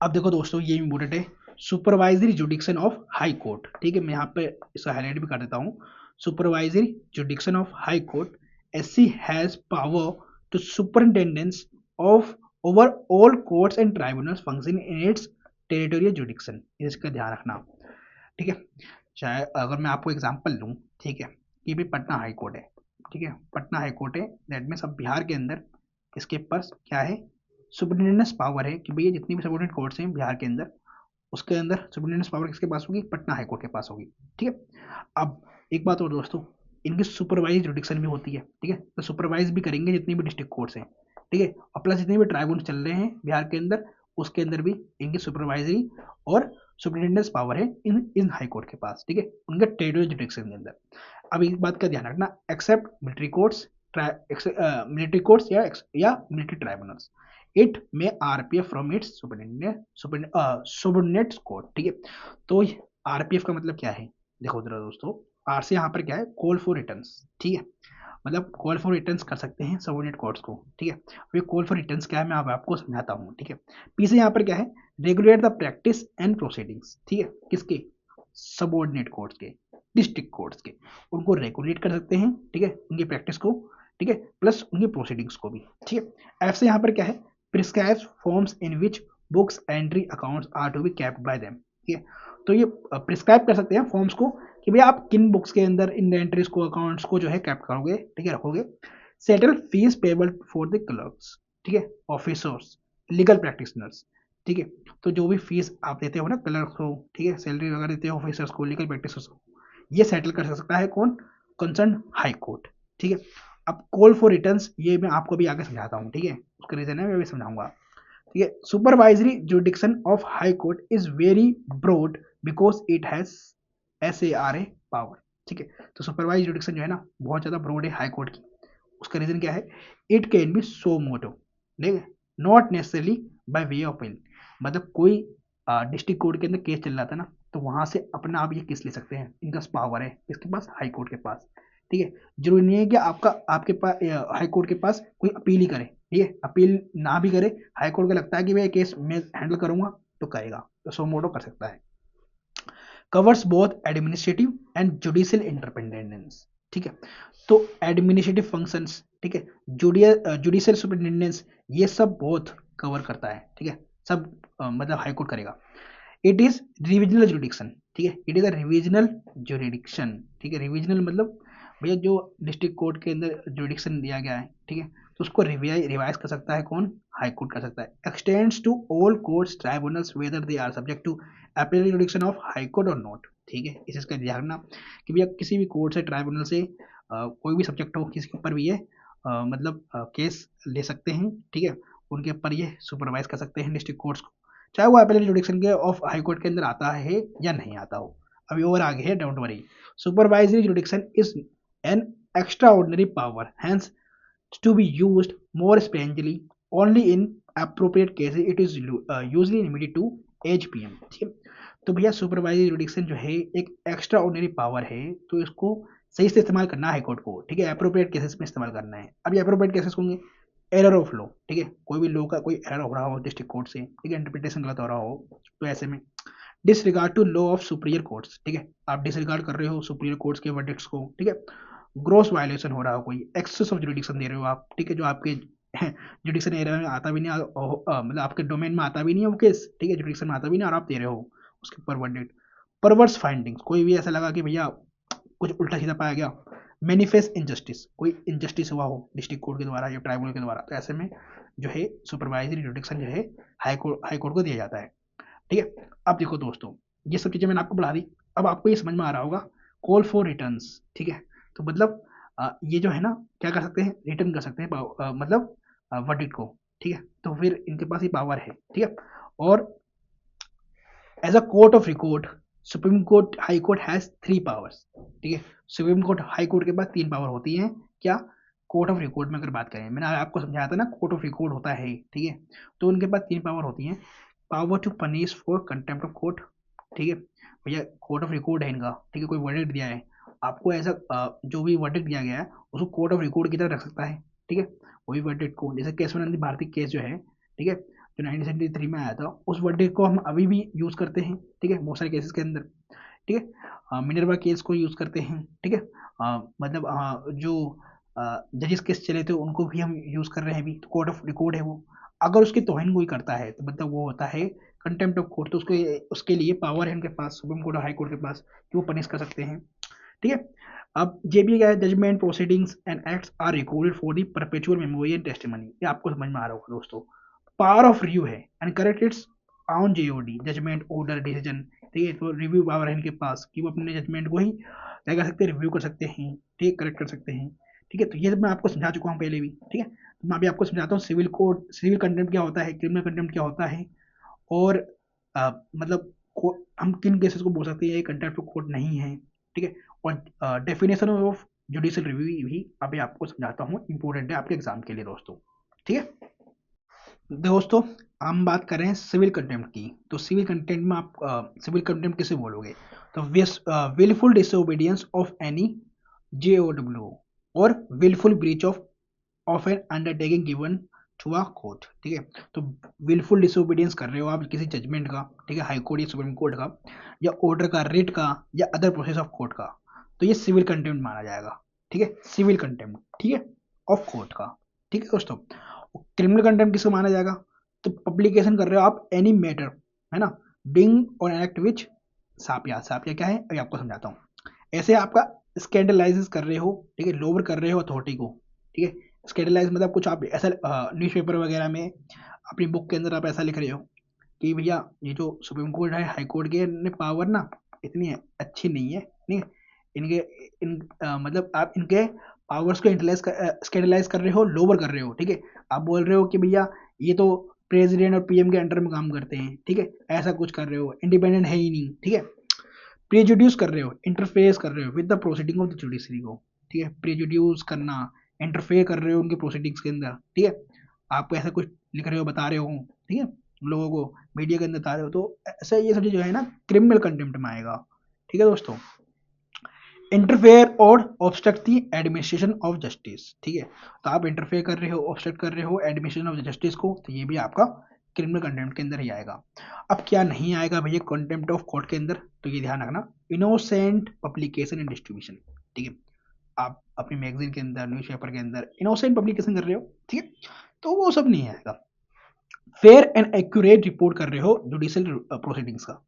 अब देखो दोस्तों, ये इम्पोर्टेंट है, supervisory jurisdiction of high court, ठीक है, मैं यहाँ पे इसका हाईलाइट भी कर देता हूँ, supervisory jurisdiction of high court, SC has power to superintendence of over all courts and tribunals function in its territorial jurisdiction, इसका ध्यान रखना, ठीक है। चाहे अगर मैं आपको एग्जांपल लूँ, ठीक है, कि भी पटना हाई कोर्ट है, ठीक है, पटना हाई कोर्ट है, दैट मीन्स अब बिहार के अंदर इसके पास क्या है, सुपरिटेंडेंस पावर है कि भैया जितनी भी सबऑर्डिनेट कोर्ट्स हैं बिहार के अंदर, उसके अंदर सुपरिटेंडेंस पावर किसके पास होगी, पटना हाई कोर्ट के पास होगी, ठीक है। अब एक बात और दोस्तों, इनकी सुपरवाइज जुडिक्शन भी होती है, ठीक है, तो सुपरवाइज भी करेंगे जितनी भी डिस्ट्रिक्ट कोर्ट्स हैं, ठीक है, और प्लस जितने भी ट्राइब्यूनल चल रहे हैं बिहार के अंदर, उसके अंदर भी इनकी सुपरवाइजरी और सुपरिटेंडेंस पावर है इन हाई कोर्ट के पास, ठीक है, उनके टेरिटोरियल जुडिक्शन के अंदर। अब एक बात का ध्यान रखना, except military courts, military courts या मिलिट्री ट्राइब्यूनल्स, इट में RPF from its subordinate court, ठीक है। तो आरपीएफ का मतलब क्या है, देखो जरा दोस्तों, आर से यहाँ पर क्या है, कॉल फॉर रिटर्न्स, ठीक है, मतलब कॉल फॉर रिटर्न्स कर सकते हैं सबऑर्डिनेट कोर्ट्स को, ठीक है। ये कॉल फॉर रिटर्न्स क्या है मैं आपको समझाता हूँ, ठीक है। पी से यहाँ पर क्या है, regulate the practice and proceedings, ठीक है, किसके, सबऑर्डिनेट कोर्ट्स के, डिस्ट्रिक्ट कोर्ट्स के, उनको रेगुलेट कर सकते हैं, ठीक है, उनकी प्रैक्टिस को, ठीक है, प्लस उनकी प्रोसीडिंग्स को भी, ठीक है। एफ से यहाँ पर क्या है, prescribe forms in which books entry accounts are to be kept by them, ठीक है, तो ये प्रिस्क्राइब कर सकते हैं फॉर्म्स को कि भैया आप किन बुक्स के अंदर इन एंट्रीज को, अकाउंट्स को जो है कैप्ट करोगे, ठीक है, रखोगे। Settle fees payable for the clerks, ठीक है, ऑफिसर्स, लीगल प्रैक्टिशनर्स, ठीक है, तो जो भी फीस आप देते हो ना क्लर्क को, ठीक है, सैलरी वगैरह देते हो ऑफिसर्स को, लीगल प्रैक्टिशनर्स को, ये सेटल कर सकता है कौन, कंसर्न हाई कोर्ट, ठीक है। अब कॉल फॉर रिटर्न्स ये मैं आपको भी आगे समझाता हूँ, ठीक है, उसका रीजन है मैं भी समझाऊंगा, ठीक है। Supervisory jurisdiction of high court is very broad because it has SARA power, ठीक है, तो सुपरवाइज जुडिक्शन जो है ना बहुत ज्यादा ब्रॉड है हाई कोर्ट की, उसका रीजन क्या है, इट कैन बी सो मोटो, ठीक है, not necessarily by way of will, मतलब कोई डिस्ट्रिक्ट कोर्ट के अंदर केस चल रहा था ना, तो वहां से अपना आप ये केस ले सकते हैं, इनका पावर है इसके पास, हाई कोर्ट के पास, ठीक है। जरूरी नहीं है कि आपके पास हाई कोर्ट के पास कोई अपील ही करे, ठीक है, अपील ना भी करे, हाई कोर्ट को लगता है कि भाई केस मैं हैंडल करूंगा तो करेगा, तो सो मोटो कर सकता है। Covers both administrative and judicial independence, ठीक है, तो एडमिनिस्ट्रेटिव फंक्शंस, ठीक है, जुडिशियल सुपरिटेंडेंस, ये सब बोथ कवर करता है, ठीक है, सब मतलब हाई कोर्ट करेगा। इट इज रिविजनल जुरिडिक्शन, ठीक है, it is a revisional jurisdiction, ठीक है, रिविजनल मतलब भैया जो डिस्ट्रिक्ट कोर्ट के अंदर जुरिडिक्शन दिया गया है, ठीक है, तो उसको रिवाइज कर सकता है कौन, हाई कोर्ट कर सकता है। Extends to all courts tribunals whether they are subject to appeal jurisdiction of high court और नॉट, ठीक है, इस इसका ध्यान रखना कि भैया किसी भी कोर्ट से ट्राइब्यूनल से कोई भी सब्जेक्ट हो किसी के ऊपर भी ये मतलब केस ले सकते हैं, ठीक है, उनके ऊपर ये सुपरवाइज कर सकते हैं डिस्ट्रिक्ट कोर्ट्स को, चाहे वो अपील जुडिक्शन के ऑफ हाई कोर्ट के अंदर आता है या नहीं आता हो। अभी और आगे है, don't worry. Supervisory jurisdiction is an extraordinary power, hence to be used more specially only in appropriate cases, it is usually limited to HPM, ठीक है। तो भैया सुपरवाइजरी जुडिक्शन जो है एक एक्स्ट्रा ऑर्डिनरी पावर है, तो इसको सही से इस्तेमाल करना है हाईकोर्ट को, ठीक है, अप्रोप्रिएट केसेस में इस्तेमाल करना है। अब ये अप्रोप्रिएट केसेस होंगे एरर ऑफ लॉ, ठीक है, कोई भी लॉ का कोई एरर हो रहा हो डिस्ट्रिक्ट कोर्ट से, ठीक है, इंटरप्रिटेशन गलत हो रहा हो, तो ऐसे में disregard to law of superior courts, ठीक है, आप डिसरिगार्ड कर रहे हो सुपीरियर कोर्ट्स के वर्डिक्ट्स को, ठीक है, ग्रोस वायलेशन हो रहा हो, कोई एक्सेस ऑफ जुडिक्शन दे रहे हो आप, ठीक है, जो आपके जुडिक्शन एरिया में आता भी नहीं, मतलब आपके डोमेन में आता भी नहीं है वो केस, ठीक है, जुडिक्शन में आता भी नहीं और आप दे रहे हो उसके ऊपर वर्डिक्ट। परवर्स फाइंडिंग्स, कोई भी ऐसा लगा कि भैया कुछ उल्टा सीधा पाया गया, मैनिफेस्ट इनजस्टिस, कोई इनजस्टिस हुआ हो डिस्ट्रिक्ट कोर्ट के द्वारा या ट्राइब्यूनल के द्वारा, तो ऐसे में जो है सुपरवाइजरी जुडिक्शन जो है हाई कोर्ट को दिया जाता है, ठीक है। अब देखो दोस्तों, ये सब चीज़ें मैंने आपको बढ़ा दी, अब आपको ये समझ में आ रहा होगा कॉल फॉर रिटर्न्स, ठीक है, तो मतलब ये जो है ना क्या कर सकते हैं, रिटर्न कर सकते हैं मतलब वर्डिक्ट को, ठीक है, तो फिर इनके पास ये पावर है, ठीक है। और as a court of record supreme court high court has 3 powers, ठीक है, सुप्रीम कोर्ट हाई कोर्ट के पास 3 पावर होती हैं, क्या, कोर्ट ऑफ रिकॉर्ड में अगर बात करें, मैंने आपको समझाया था ना कोर्ट ऑफ रिकॉर्ड होता है, ठीक है, तो उनके पास 3 पावर होती हैं। Power to punish for contempt of court, ठीक है, भैया कोर्ट ऑफ रिकॉर्ड है इनका, ठीक है, कोई वर्डिक्ट दिया है आपको, ऐसा जो भी वर्डिक्ट दिया गया है उसको कोर्ट ऑफ रिकॉर्ड की तरह रख सकता है, ठीक है, वही वर्डिक्ट को, जैसे केशवानंद भारती केस जो है, ठीक है, जो 1973 में आया था, उस वर्डिक्ट को हम अभी भी यूज़ करते हैं, ठीक है, बहुत सारे केसेस के अंदर, ठीक है, मिनर्वा केस को यूज़ करते हैं, ठीक है, मतलब जो जजिस केस चले थे उनको भी हम यूज़ कर रहे हैं अभी, तो कोर्ट ऑफ रिकॉर्ड है वो। अगर उसकी तौहीन कोई करता है तो मतलब वो होता है कंटेम्प्ट ऑफ कोर्ट, तो उसके लिए पावर है उनके पास, सुप्रीम कोर्ट और हाई कोर्ट के पास, कि वो पनिश कर सकते हैं, ठीक है। अब ये भी क्या है, judgment proceedings and acts are recorded for the perpetual memory and testimony, ये आपको समझ में आ रहा होगा दोस्तों। पावर ऑफ रिव्यू है and correct its on JOD, judgment order decision, ठीक है, तो रिव्यू पावर है इनके पास कि वो अपने जजमेंट को ही क्या कर सकते हैं, रिव्यू कर सकते हैं, ठीक है, करेक्ट कर सकते हैं, ठीक है, तो ये मैं आपको समझा चुका हूँ पहले भी, ठीक है, तो मैं अभी आपको समझाता हूँ सिविल कोड, सिविल कंटेम्प्ट क्या होता है, क्रिमिनल कंटेम्प्ट क्या होता है, और मतलब हम किन केसेस को बोल सकते हैं कंटेम्प्ट ऑफ कोर्ट नहीं है, ठीक है, और डेफिनेशन ऑफ जुडिशियल रिव्यू भी अभी आपको समझाता हूँ, इंपॉर्टेंट है आपके एग्जाम के लिए दोस्तों, ठीक है। दोस्तों हम बात कर रहे हैं सिविल कंटेम्प्ट की, तो सिविल कंटेम्प्ट में आप सिविल कंटेम्प्ट किसे बोलोगे, तो wilful disobedience of any JOW और wilful breach of an undertaking given to a court, ठीक है, तो विलफुल डिसोबीडियंस कर रहे हो आप किसी जजमेंट का, ठीक है, हाई कोर्ट या सुप्रीम कोर्ट का या ऑर्डर का, रेट का या अदर प्रोसेस ऑफ कोर्ट का, तो ये सिविल कंटेम्प्ट माना जाएगा, ठीक है, सिविल कंटेम्प्ट, ठीक है, ऑफ कोर्ट का, ठीक है दोस्तों। क्रिमिनल कंटेम्प्ट किसको माना जाएगा, तो पब्लिकेशन कर रहे हो आप एनी मैटर, है ना, बिंग और एक्ट विच सापिया क्या है अभी आपको समझाता हूँ, ऐसे आपका स्कैंडलाइज कर रहे हो, ठीक है, लोअर कर रहे हो अथॉरिटी को, ठीक है, स्कैंडलाइज मतलब कुछ आप ऐसा न्यूज़पेपर वगैरह में अपनी बुक के अंदर आप ऐसा लिख रहे हो कि भैया ये जो सुप्रीम कोर्ट है हाई कोर्ट के पावर ना इतनी अच्छी नहीं है, नहीं है? इनके मतलब आप इनके पावर्स को स्कैंडलाइज कर रहे हो, लोअर कर रहे हो, ठीक है, आप बोल रहे हो कि भैया ये तो प्रेसिडेंट और पीएम के अंडर में काम करते हैं, ठीक है, ऐसा कुछ कर रहे हो, इंडिपेंडेंट है ही नहीं, ठीक है, प्रेजुड्यूस कर रहे हो, इंटरफेस कर रहे हो with the proceeding of the judiciary को, ठीक है, प्रेजुड्यूस करना, इंटरफेयर कर रहे हो उनके प्रोसीडिंग्स के अंदर, ठीक है, आप ऐसा कुछ लिख रहे हो, बता रहे हो, ठीक है, लोगों को मीडिया के अंदर बता रहे हो, तो ऐसा ये सब चीज जो है ना क्रिमिनल कंटेम्प्ट में आएगा, ठीक है दोस्तों। इंटरफेयर और obstruct the administration of justice, ठीक है, तो आप इंटरफेयर कर रहे हो, ऑब्स्ट्रक्ट कर रहे हो एडमिनिस्ट्रेशन ऑफ जस्टिस को, तो ये भी आपका क्रिमिनल कंटेम्प्ट के अंदर ही आएगा। अब क्या नहीं आएगा भैया कंटेम्प्ट ऑफ कोर्ट के अंदर, तो ये ध्यान रखना, इनोसेंट पब्लिकेशन एंड डिस्ट्रीब्यूशन, ठीक है, आप अपनी मैगजीन के अंदर न्यूज़पेपर के अंदर इनोसेंट पब्लिकेशन कर रहे हो, ठीक है, तो वो सब नहीं आएगा। फेयर एंड एक्यूरेट रिपोर्ट कर रहे हो जुडिशियल प्रोसीडिंग्स का,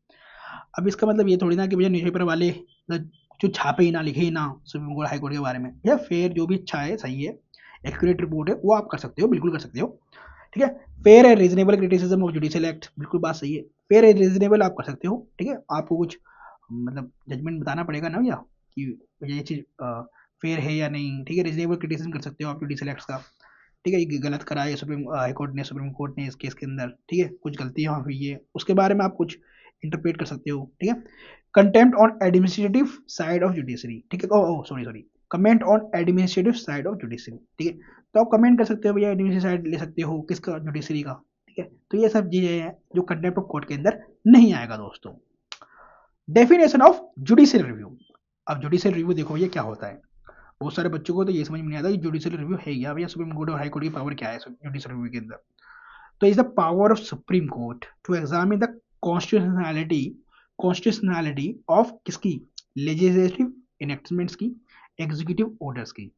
अब इसका मतलब ये थोड़ी ना कि भैया न्यूज़पेपर वाले जो छापे ही ना, लिखे ही ना सुप्रीम कोर्ट हाई कोर्ट के बारे में, या फेयर जो भी अच्छा है, सही है, एक्यूरेट रिपोर्ट है, वो आप कर सकते हो, बिल्कुल कर सकते हो। ठीक है, फेयर है reasonable criticism of judicial act, बिल्कुल बात सही है, फेयर है रीजनेबल आप कर सकते हो। ठीक है, आपको कुछ मतलब जजमेंट बताना पड़ेगा ना भैया कि भैया ये चीज़ फेयर है या नहीं। ठीक है, रीजनेबल क्रिटिसिज्म कर सकते हो आप जुडिशियल एक्ट्स का। ठीक है, ये गलत करा है सुप्रीम हाई कोर्ट ने, सुप्रीम कोर्ट ने इस केस के अंदर। ठीक है, कुछ गलतियाँ हुई है, उसके बारे में आप कुछ इंटरप्रेट कर सकते हो। ठीक है, contempt on administrative side of judiciary. ठीक है, oh sorry, comment on administrative side of judiciary. ठीक है, तो आप कमेंट कर सकते हो भैया, एडमिनिस्ट्रेटिव साइड ले सकते हो, किसका, जुडिशरी का। ठीक है, तो ये सब चीजें हैं जो कंटेम्प्ट ऑफ कोर्ट के अंदर नहीं आएगा दोस्तों। Definition of judicial review. अब जुडिशियल रिव्यू देखो ये क्या होता है, बहुत सारे बच्चों को तो ये समझ में नहीं आता कि जुडिशियल रिव्यू है क्या भैया, सुप्रीम कोर्ट और हाई कोर्ट की पावर क्या है जुडिशियल रिव्यू के अंदर। तो is the power of supreme court to examine the constitutionality of किसकी, लेजिस्लेटिव इनेक्टमेंट्स की, एग्जीक्यूटिव ऑर्डर्स की।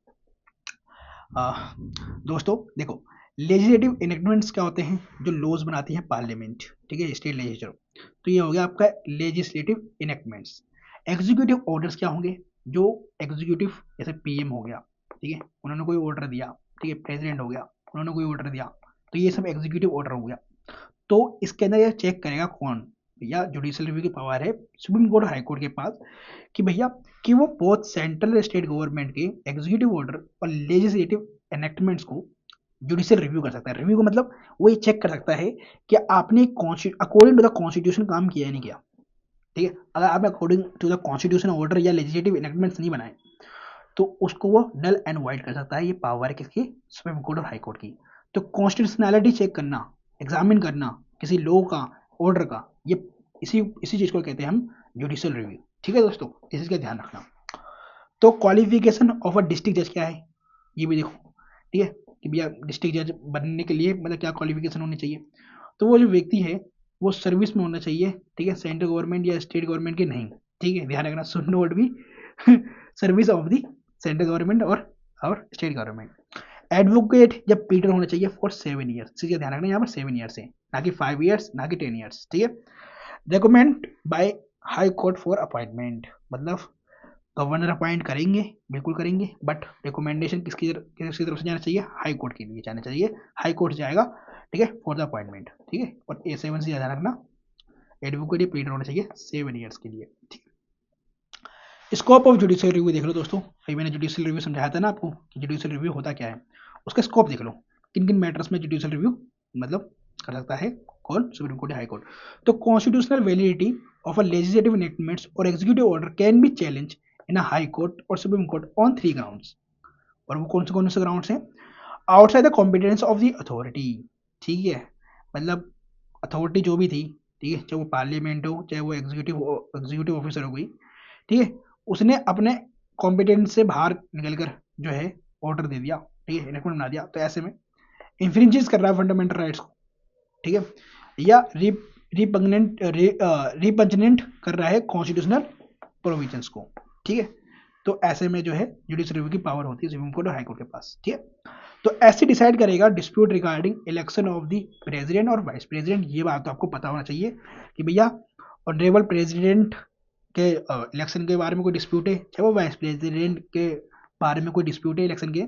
दोस्तों देखो, लेजिस्लेटिव इनेक्टमेंट्स क्या होते हैं, जो लॉज बनाती है पार्लियामेंट। ठीक है, स्टेट लेजिस्लेचर, तो ये हो गया आपका लेजिस्लेटिव इनेक्टमेंट्स। एग्जीक्यूटिव ऑर्डर्स क्या होंगे, जो एग्जीक्यूटिव, जैसे पीएम हो गया, ठीक है, उन्होंने कोई ऑर्डर दिया। ठीक है, प्रेसिडेंट हो गया, उन्होंने कोई ऑर्डर दिया, तो ये सब एग्जीक्यूटिव ऑर्डर हो गया। तो इसके अंदर ये चेक करेगा कौन, भैया जुडिशियल रिव्यू की पावर है सुप्रीम कोर्ट हाई कोर्ट के पास, कि भैया कि वो बहुत सेंट्रल स्टेट गवर्नमेंट के एग्जीक्यूटिव ऑर्डर और लेजिस्लेटिव एनेक्टमेंट्स को जुडिशियल रिव्यू कर सकता है। रिव्यू का मतलब वो ये चेक कर सकता है कि आपने अकॉर्डिंग टू द कॉन्स्टिट्यूशन काम किया है नहीं किया। ठीक है, अगर आपने according to the constitution order या लेजिस्लेटिव एनेक्टमेंट्स नहीं बनाए, तो उसको वो नल एंड वाइड कर सकता है। ये पावर है किसकी, सुप्रीम कोर्ट और हाई कोर्ट की। तो कॉन्स्टिट्यूशनैलिटी चेक करना, एग्जामिन करना किसी लॉ का, ऑर्डर का, ये इसी इसी चीज को कहते हैं हम जुडिशियल रिव्यू। ठीक है दोस्तों, इस चीज का ध्यान रखना। तो क्वालिफिकेशन ऑफ अ डिस्ट्रिक्ट जज क्या है, ये भी देखो। ठीक है, कि भैया डिस्ट्रिक्ट जज बनने के लिए मतलब क्या क्वालिफिकेशन होनी चाहिए, तो वो जो व्यक्ति है वो सर्विस में होना चाहिए। ठीक है, सेंट्रल गवर्नमेंट या स्टेट गवर्नमेंट के नहीं। ठीक है, ध्यान रखना, सुन नोट भी service of the central government और स्टेट गवर्नमेंट। एडवोकेट या पीटर होना चाहिए फॉर 7 ईयर्स। ठीक है, ध्यान रखना यहाँ पर 7 ईयर्स है, ना कि 5 ईयर्स, ना कि 10 ईयर्स। ठीक है, recommend by high court for appointment, मतलब गवर्नर अपॉइंट करेंगे, बिल्कुल करेंगे, बट रिकमेंडेशन किसकी तरफ से जाना चाहिए, हाई कोर्ट के लिए जाना चाहिए, हाई कोर्ट जाएगा। ठीक है, फॉर द अपॉइंटमेंट। ठीक है, और A7 से ध्यान रखना, एडवोकेट या पीटर होना चाहिए 7 ईयर्स के लिए। ठीक है, स्कोप ऑफ जुडिशियल रिव्यू देख लो दोस्तों, अभी मैंने जुडिशियल रिव्यू समझाया था ना आपको कि जुडिशियल रिव्यू होता क्या है, उसका स्कोप देख लो, किन किन मैटर्स में जुडिशियल रिव्यू मतलब कर सकता है कौन, सुप्रीम कोर्ट या हाई कोर्ट। तो constitutional validity of a legislative enactments और executive order can be challenge in a high court और सुप्रीम कोर्ट ऑन 3 ग्राउंड्स। और वो कौन से ग्राउंड्स हैं, outside the competence of the authority. ठीक है, मतलब अथॉरिटी जो भी थी, ठीक है, चाहे वो पार्लियामेंट हो, चाहे वो एग्जीक्यूटिव ऑफिसर हो गई, ठीक है, उसने अपने कॉम्पिटेंस से बाहर निकलकर जो है ऑर्डर दे दिया, ठीक है, इनेक्टमेंट बना दिया, तो ऐसे में इंफ्रिंजेस कर रहा है फंडामेंटल राइट्स को। ठीक है, या रिपंचनेंट कर रहा है कॉन्स्टिट्यूशनल प्रोविजंस को। ठीक है, तो ऐसे में जो है जुडिशियल रिव्यू की पावर होती है सुप्रीम कोर्ट और हाई कोर्ट के पास। ठीक है, तो ऐसे डिसाइड करेगा dispute regarding election of the president और वाइस प्रेसिडेंट। ये बात तो आपको पता होना चाहिए कि भैया ऑनरेबल प्रेसिडेंट के इलेक्शन के बारे में कोई डिस्प्यूट है, चाहे वो वाइस प्रेसिडेंट के बारे में कोई डिस्प्यूट है इलेक्शन के,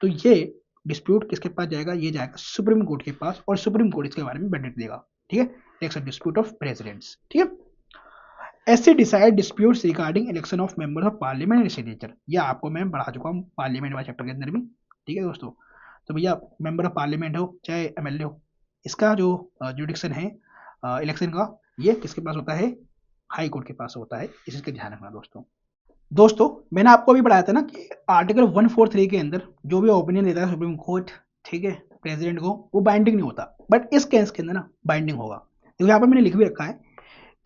तो ये डिस्प्यूट किसके पास जाएगा, ये जाएगा सुप्रीम कोर्ट के पास, और सुप्रीम कोर्ट इसके बारे में वर्डिक्ट देगा। ठीक है, इलेक्शन डिस्प्यूट ऑफ प्रेसिडेंट्स। ठीक है, ऐसे decide disputes regarding election of members of parliament and legislature. ये आपको मैं पढ़ा चुका हूँ पार्लियामेंट वाले चैप्टर के अंदर भी। ठीक है दोस्तों, तो भैया मेंबर ऑफ पार्लियामेंट हो चाहे एमएलए हो, इसका जो जुडिक्शन है इलेक्शन का, ये किसके पास होता है, हाई कोर्ट के पास होता है। इस चीज का ध्यान रखना दोस्तों मैंने आपको अभी बताया था ना कि आर्टिकल 143 के अंदर जो भी ओपिनियन देता है सुप्रीम कोर्ट, ठीक है, प्रेसिडेंट को, वो बाइंडिंग नहीं होता, बट इस केस के अंदर ना बाइंडिंग होगा। तो यहाँ पर मैंने लिख भी रखा है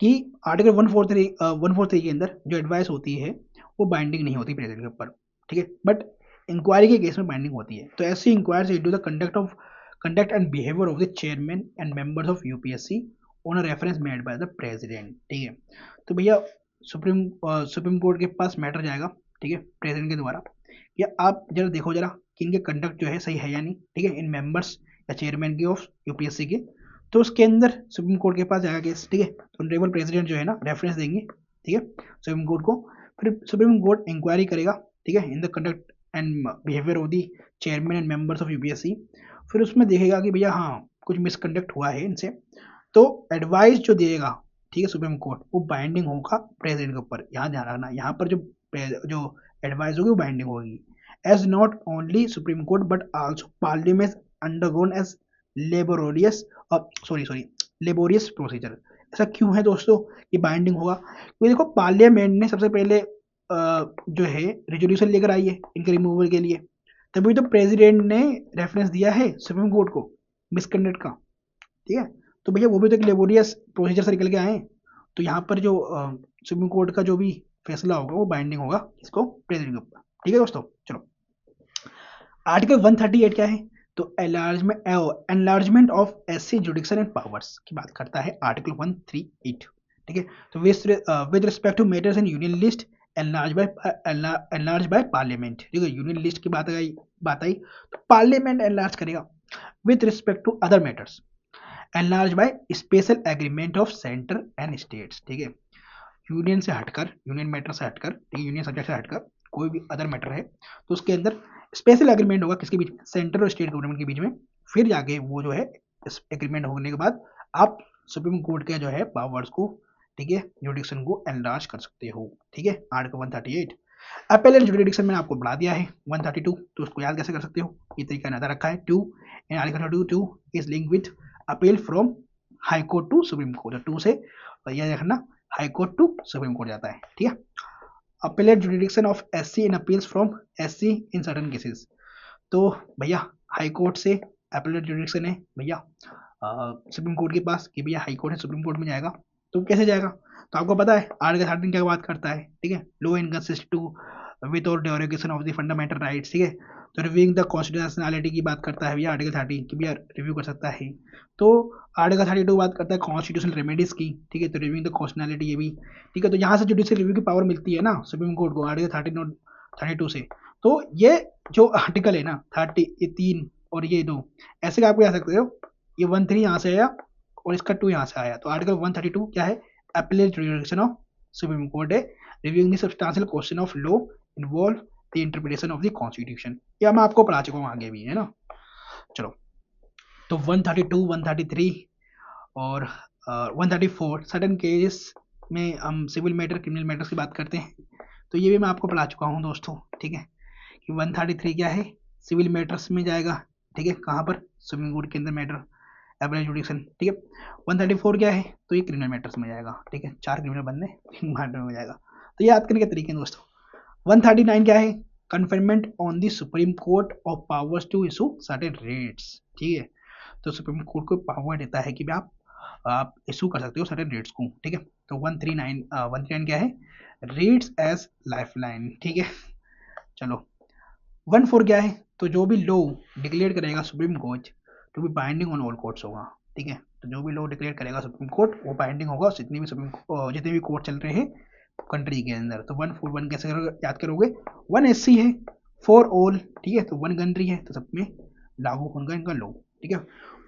कि आर्टिकल 143 के अंदर जो एडवाइस होती है वो बाइंडिंग नहीं होती प्रेसिडेंट के ऊपर। ठीक है, बट इंक्वायरी के केस में बाइंडिंग होती है। तो ऐसी inquiry into the conduct and behaviour of the chairman and members of UPSC on a reference made by the president. ठीक है, तो भैया सुप्रीम कोर्ट के पास मैटर जाएगा, ठीक है, प्रेसिडेंट के द्वारा, या आप जरा देखो जरा कि इनके कंडक्ट जो है सही है या नहीं, ठीक है, इन मेंबर्स या चेयरमैन की ऑफ यूपीएससी के, तो उसके अंदर सुप्रीम कोर्ट के पास जाएगा केस, ठीक है। तो ऑनरेबल प्रेसिडेंट जो है ना रेफरेंस देंगे, ठीक है, सुप्रीम कोर्ट को। फिर सुप्रीम कोर्ट इंक्वायरी करेगा, ठीक है, in the conduct and behaviour of the chairman and members of UPSC. फिर उसमें देखेगा कि भैया हाँ कुछ मिसकंडक्ट हुआ है इनसे, तो एडवाइस जो देगा, ठीक है, सुप्रीम कोर्ट, वो बाइंडिंग होगा प्रेसिडेंट के ऊपर। यहाँ ध्यान रखना, यहाँ पर जो एडवाइस होगी वो बाइंडिंग होगी। As not only supreme court but also parliament undergone as laborious laborious procedure. ऐसा क्यों है दोस्तों कि बाइंडिंग होगा? क्योंकि देखो पार्लियामेंट ने सबसे पहले जो है रेजोल्यूशन लेकर आई है इनके रिमूवल के लिए, तभी तो प्रेसिडेंट ने रेफरेंस दिया है सुप्रीम कोर्ट को मिसकंडक्ट का, ठीक है। तो भैया वो भी तो एक लेबोरियस प्रोसीजर से निकल के आए हैं। तो यहाँ पर जो सुप्रीम कोर्ट का जो भी फैसला होगा वो बाइंडिंग होगा इसको प्रेसिडेंट के ऊपर, ठीक है दोस्तों। चलो आर्टिकल 138 क्या है? तो enlargement of SC jurisdiction and powers की बात करता है आर्टिकल 138, ठीक है। तो with respect to matters in union list enlarge by parliament, ठीक है। यूनियन लिस्ट की बात आई तो पार्लियामेंट एनलार्ज करेगा। With respect to other matters enlarge by special agreement of centre and states, ठीक है। यूनियन से हटकर, यूनियन मैटर से हटकर, ठीक है, यूनियन सब्जेक्ट से हटकर कोई भी अदर मैटर है तो उसके अंदर स्पेशल एग्रीमेंट होगा किसके बीच में? सेंटर और स्टेट गवर्नमेंट के बीच में। फिर जाके वो जो है इस एग्रीमेंट होने के बाद आप सुप्रीम कोर्ट के जो है पावर्स को, ठीक है, जुडिक्शन को एनलार्ज कर सकते हो, ठीक है। आर्टिकल 138 अपेलेट जुडिक्शन मैंने आपको बढ़ा दिया है 132, तो उसको याद कैसे कर सकते हो? ये तरीका नजर रखा है। 2 in article 32 is link with appeal from high court to supreme court. 2 से यह देखना high court to supreme court जाता है, ठीक है। Appellate jurisdiction of SC in appeals from SC in certain cases. तो भैया हाई कोर्ट से अपीलेट जुडिक्शन है भैया सुप्रीम कोर्ट के पास कि भैया हाई कोर्ट है सुप्रीम कोर्ट में जाएगा, तो कैसे जाएगा? तो आपको पता है आर्टिकल 13 क्या बात करता है, ठीक है। लो इनकंसिस्टेंट विद और derogation of the fundamental rights, ठीक है। तो रिव्यूइंग द कॉन्स्टिट्यूशनैलिटी की बात करता है भैया आर्टिकल 30 की भैया रिव्यू कर सकता है। तो आर्टिकल 32 बात करता है कॉन्स्टिट्यूशनल रेमेडीज की, ठीक है। तो रिव्यूइंग द कॉन्स्टिट्यूशनैलिटी ये भी, ठीक है। तो यहाँ से जुडिशियल रिव्यू की पावर मिलती है ना सुप्रीम कोर्ट को आर्टिकल 13 और 32 से। तो ये जो आर्टिकल है ना 30, ये 3 और ये 2 ऐसे आप कह सकते हो, ये 13 यहाँ से आया और इसका 2 यहाँ से आया। तो आर्टिकल 132 क्या है? Appellate jurisdiction of supreme court है, reviewing the substantial question of law involve the interpretation of the constitution. ये मैं आपको पढ़ा चुका हूँ आगे भी, है ना। चलो तो 132, 133 और 134 सर्टेन केसेस में हम सिविल मैटर, क्रिमिनल मैटर्स की बात करते हैं। तो ये भी मैं आपको पढ़ा चुका हूँ दोस्तों, ठीक है, कि 133 क्या है? सिविल मैटर्स में जाएगा, ठीक है। कहाँ पर? सुप्रीम कोर्ट के अंदर मैटर अपीलेट जुडिक्शन, ठीक है। 134 क्या है? तो ये क्रिमिनल मैटर्स में जाएगा, ठीक है। 4 क्रिमिनल बंदे 3 मैटर में जाएगा। तो ये याद करने के तरीके हैं दोस्तों। 139 क्या है? Conferment on the supreme court of powers to issue certain writs, ठीक है। तो सुप्रीम कोर्ट को पावर देता है कि आप इशू कर सकते हो सर्टेन रेट्स को, ठीक है। तो 139 क्या है? रेट्स एज लाइफलाइन, ठीक है। चलो 14 क्या है? तो जो भी लॉ डिक्लेयर करेगा supreme court to be binding on all courts होगा, ठीक है। तो जो भी लॉ डिक्लेयर करेगा सुप्रीम कोर्ट वो बाइंडिंग होगा जितने भी कोर्ट चल रहे हैं कंट्री के अंदर। तो 141 कैसे याद करोगे? 1 SC है फॉर ऑल, ठीक है। तो 1 कंट्री है तो सब में लागू होगा इनका लॉ, ठीक है।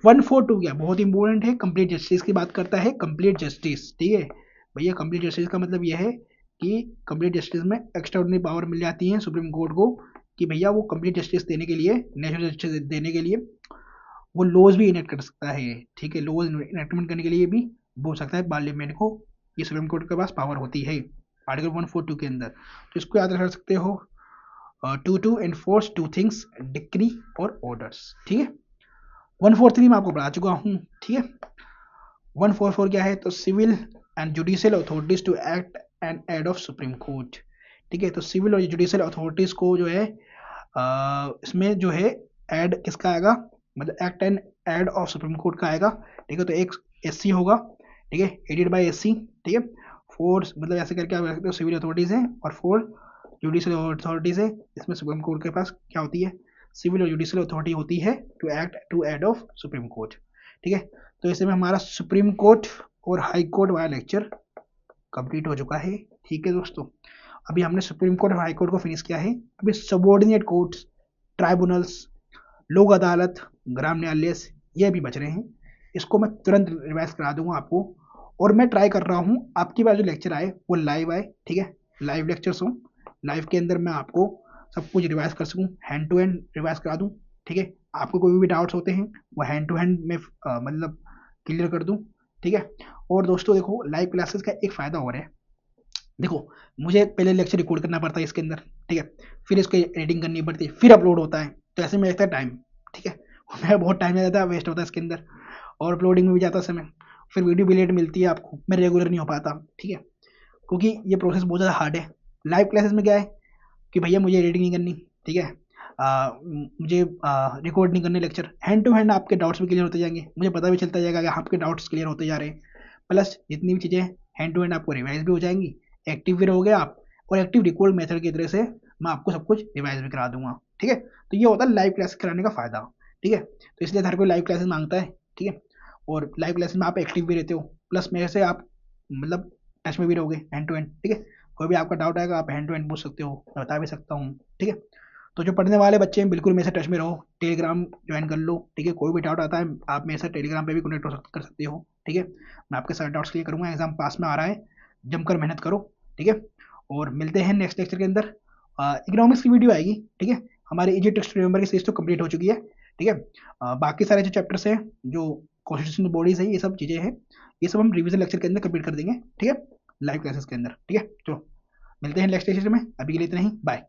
142 क्या? बहुत इंपॉर्टेंट है, कंप्लीट जस्टिस की बात करता है। कंप्लीट जस्टिस, ठीक है भैया। कंप्लीट जस्टिस का मतलब यह है कि कंप्लीट जस्टिस में एक्स्ट्राऑर्डिनरी पावर मिल जाती है सुप्रीम कोर्ट को कि भैया वो कंप्लीट जस्टिस देने के लिए, नेचुरल जस्टिस देने के लिए वो लॉज भी इनेक्ट कर सकता है, ठीक है। लॉज इनेक्टमेंट करने के लिए भी बोल सकता है पार्लियामेंट को, ये सुप्रीम कोर्ट के पास पावर होती है आर्टिकल 142 के अंदर। तो इसको याद रख सकते हो, टू एनफोर्स 2 थिंग्स, डिक्री और ऑर्डर्स, ठीक है। 143 में आपको पढ़ा चुका हूँ, ठीक है। 144 क्या है? तो civil and judicial authorities to act and aid of supreme court, ठीक है। तो सिविल और जुडिशियल अथॉरिटीज को जो है इसमें जो है एड किसका आएगा? मतलब act and aid of supreme court का आएगा, ठीक है। तो एक SC होगा, ठीक है, एडेड बाय SC, ठीक है। 4 मतलब ऐसे करके आप रख सकते हो सिविल अथॉरिटीज है और 4 जुडिशियल अथॉरिटीज है। इसमें सुप्रीम कोर्ट के पास क्या होती है? सिविल और जुडिशियल अथॉरिटी होती है to act to aid of supreme court, ठीक है। तो इसमें हमारा सुप्रीम कोर्ट और हाई कोर्ट वाला लेक्चर कंप्लीट हो चुका है, ठीक है दोस्तों। अभी हमने सुप्रीम कोर्ट और हाई कोर्ट को फिनिश किया है। अभी सबऑर्डिनेट कोर्ट्स, ट्राइब्यूनल्स, लोक अदालत, ग्राम न्यायालय ये भी बच रहे हैं, इसको मैं तुरंत रिवाइज करा दूंगा आपको। और मैं ट्राई कर रहा हूँ आपकी बार जो लेक्चर आए वो लाइव आए, ठीक है, लाइव लेक्चर्स हो, लाइव के अंदर मैं आपको सब कुछ रिवाइज कर सकूँ, हैंड टू हैंड रिवाइज करा दूँ, ठीक है। आपको कोई भी डाउट्स होते हैं वो हैंड टू हैंड में मतलब क्लियर कर दूँ, ठीक है। और दोस्तों देखो, लाइव क्लासेस का एक फ़ायदा और है। देखो, मुझे पहले लेक्चर रिकॉर्ड करना पड़ता है इसके अंदर, ठीक है, फिर इसको एडिटिंग करनी पड़ती है, फिर अपलोड होता है, तो ऐसे में लगता है टाइम, ठीक है। मेरा बहुत टाइम जाता है, वेस्ट होता है इसके अंदर, और अपलोडिंग में भी जाता है समय, फिर वीडियो भी लेट मिलती है आपको, मैं रेगुलर नहीं हो पाता, ठीक है, क्योंकि ये प्रोसेस बहुत ज़्यादा हार्ड है। लाइव क्लासेस में क्या है कि भैया मुझे एडिटिंग नहीं करनी, ठीक है, मुझे रिकॉर्ड नहीं करने लेक्चर, हैंड टू हैंड आपके डाउट्स भी क्लियर होते जाएंगे, मुझे पता भी चलता जाएगा कि आपके डाउट्स क्लियर होते जा रहे हैं, प्लस जितनी भी चीज़ें हैंड टू हैंड आपको रिवाइज भी हो जाएंगी, एक्टिव भी रहोगे आप, और एक्टिव रिकॉर्ड मेथड की तरह से मैं आपको सब कुछ रिवाइज भी करा दूंगा, ठीक है। तो ये होता है लाइव क्लास कराने का फ़ायदा, ठीक है। तो इसलिए हर कोई लाइव क्लासेस मांगता है, ठीक है, और लाइव क्लासेस में आप एक्टिव भी रहते हो, प्लस मेरे से आप मतलब टच में भी रहोगे हैंड टू हैंड, ठीक है। कोई भी आपका डाउट आएगा आप हैंड टू हैंड पूछ सकते हो, मैं बता भी सकता हूँ, ठीक है। तो जो पढ़ने वाले बच्चे हैं बिल्कुल मेरे से टच में रहो, टेलीग्राम ज्वाइन कर लो, ठीक है। कोई भी डाउट आता है आप मेरे से टेलीग्राम पे भी कनेक्ट कर सकते हो, ठीक है। मैं आपके सारे डाउट्स क्लियर करूँगा, एग्जाम पास में आ रहा है, जमकर मेहनत करो, ठीक है। और मिलते हैं नेक्स्ट लेक्चर के अंदर। इकोनॉमिक्स की वीडियो आएगी, ठीक है, हमारी इजी टेक्स्ट रिमेंबर की सीरीज तो कंप्लीट हो चुकी है, ठीक है। बाकी सारे जो चैप्टर्स हैं, जो कॉन्स्टिट्यूशनल बॉडीज है, ये सब चीज़ें हैं, ये सब हम रिविजन लेक्चर के अंदर कंप्लीट कर देंगे, ठीक है, लाइव क्लासेस के अंदर, ठीक है। चलो मिलते हैं नेक्स्ट लेक्चर में, अभी के लिए इतना ही, बाय।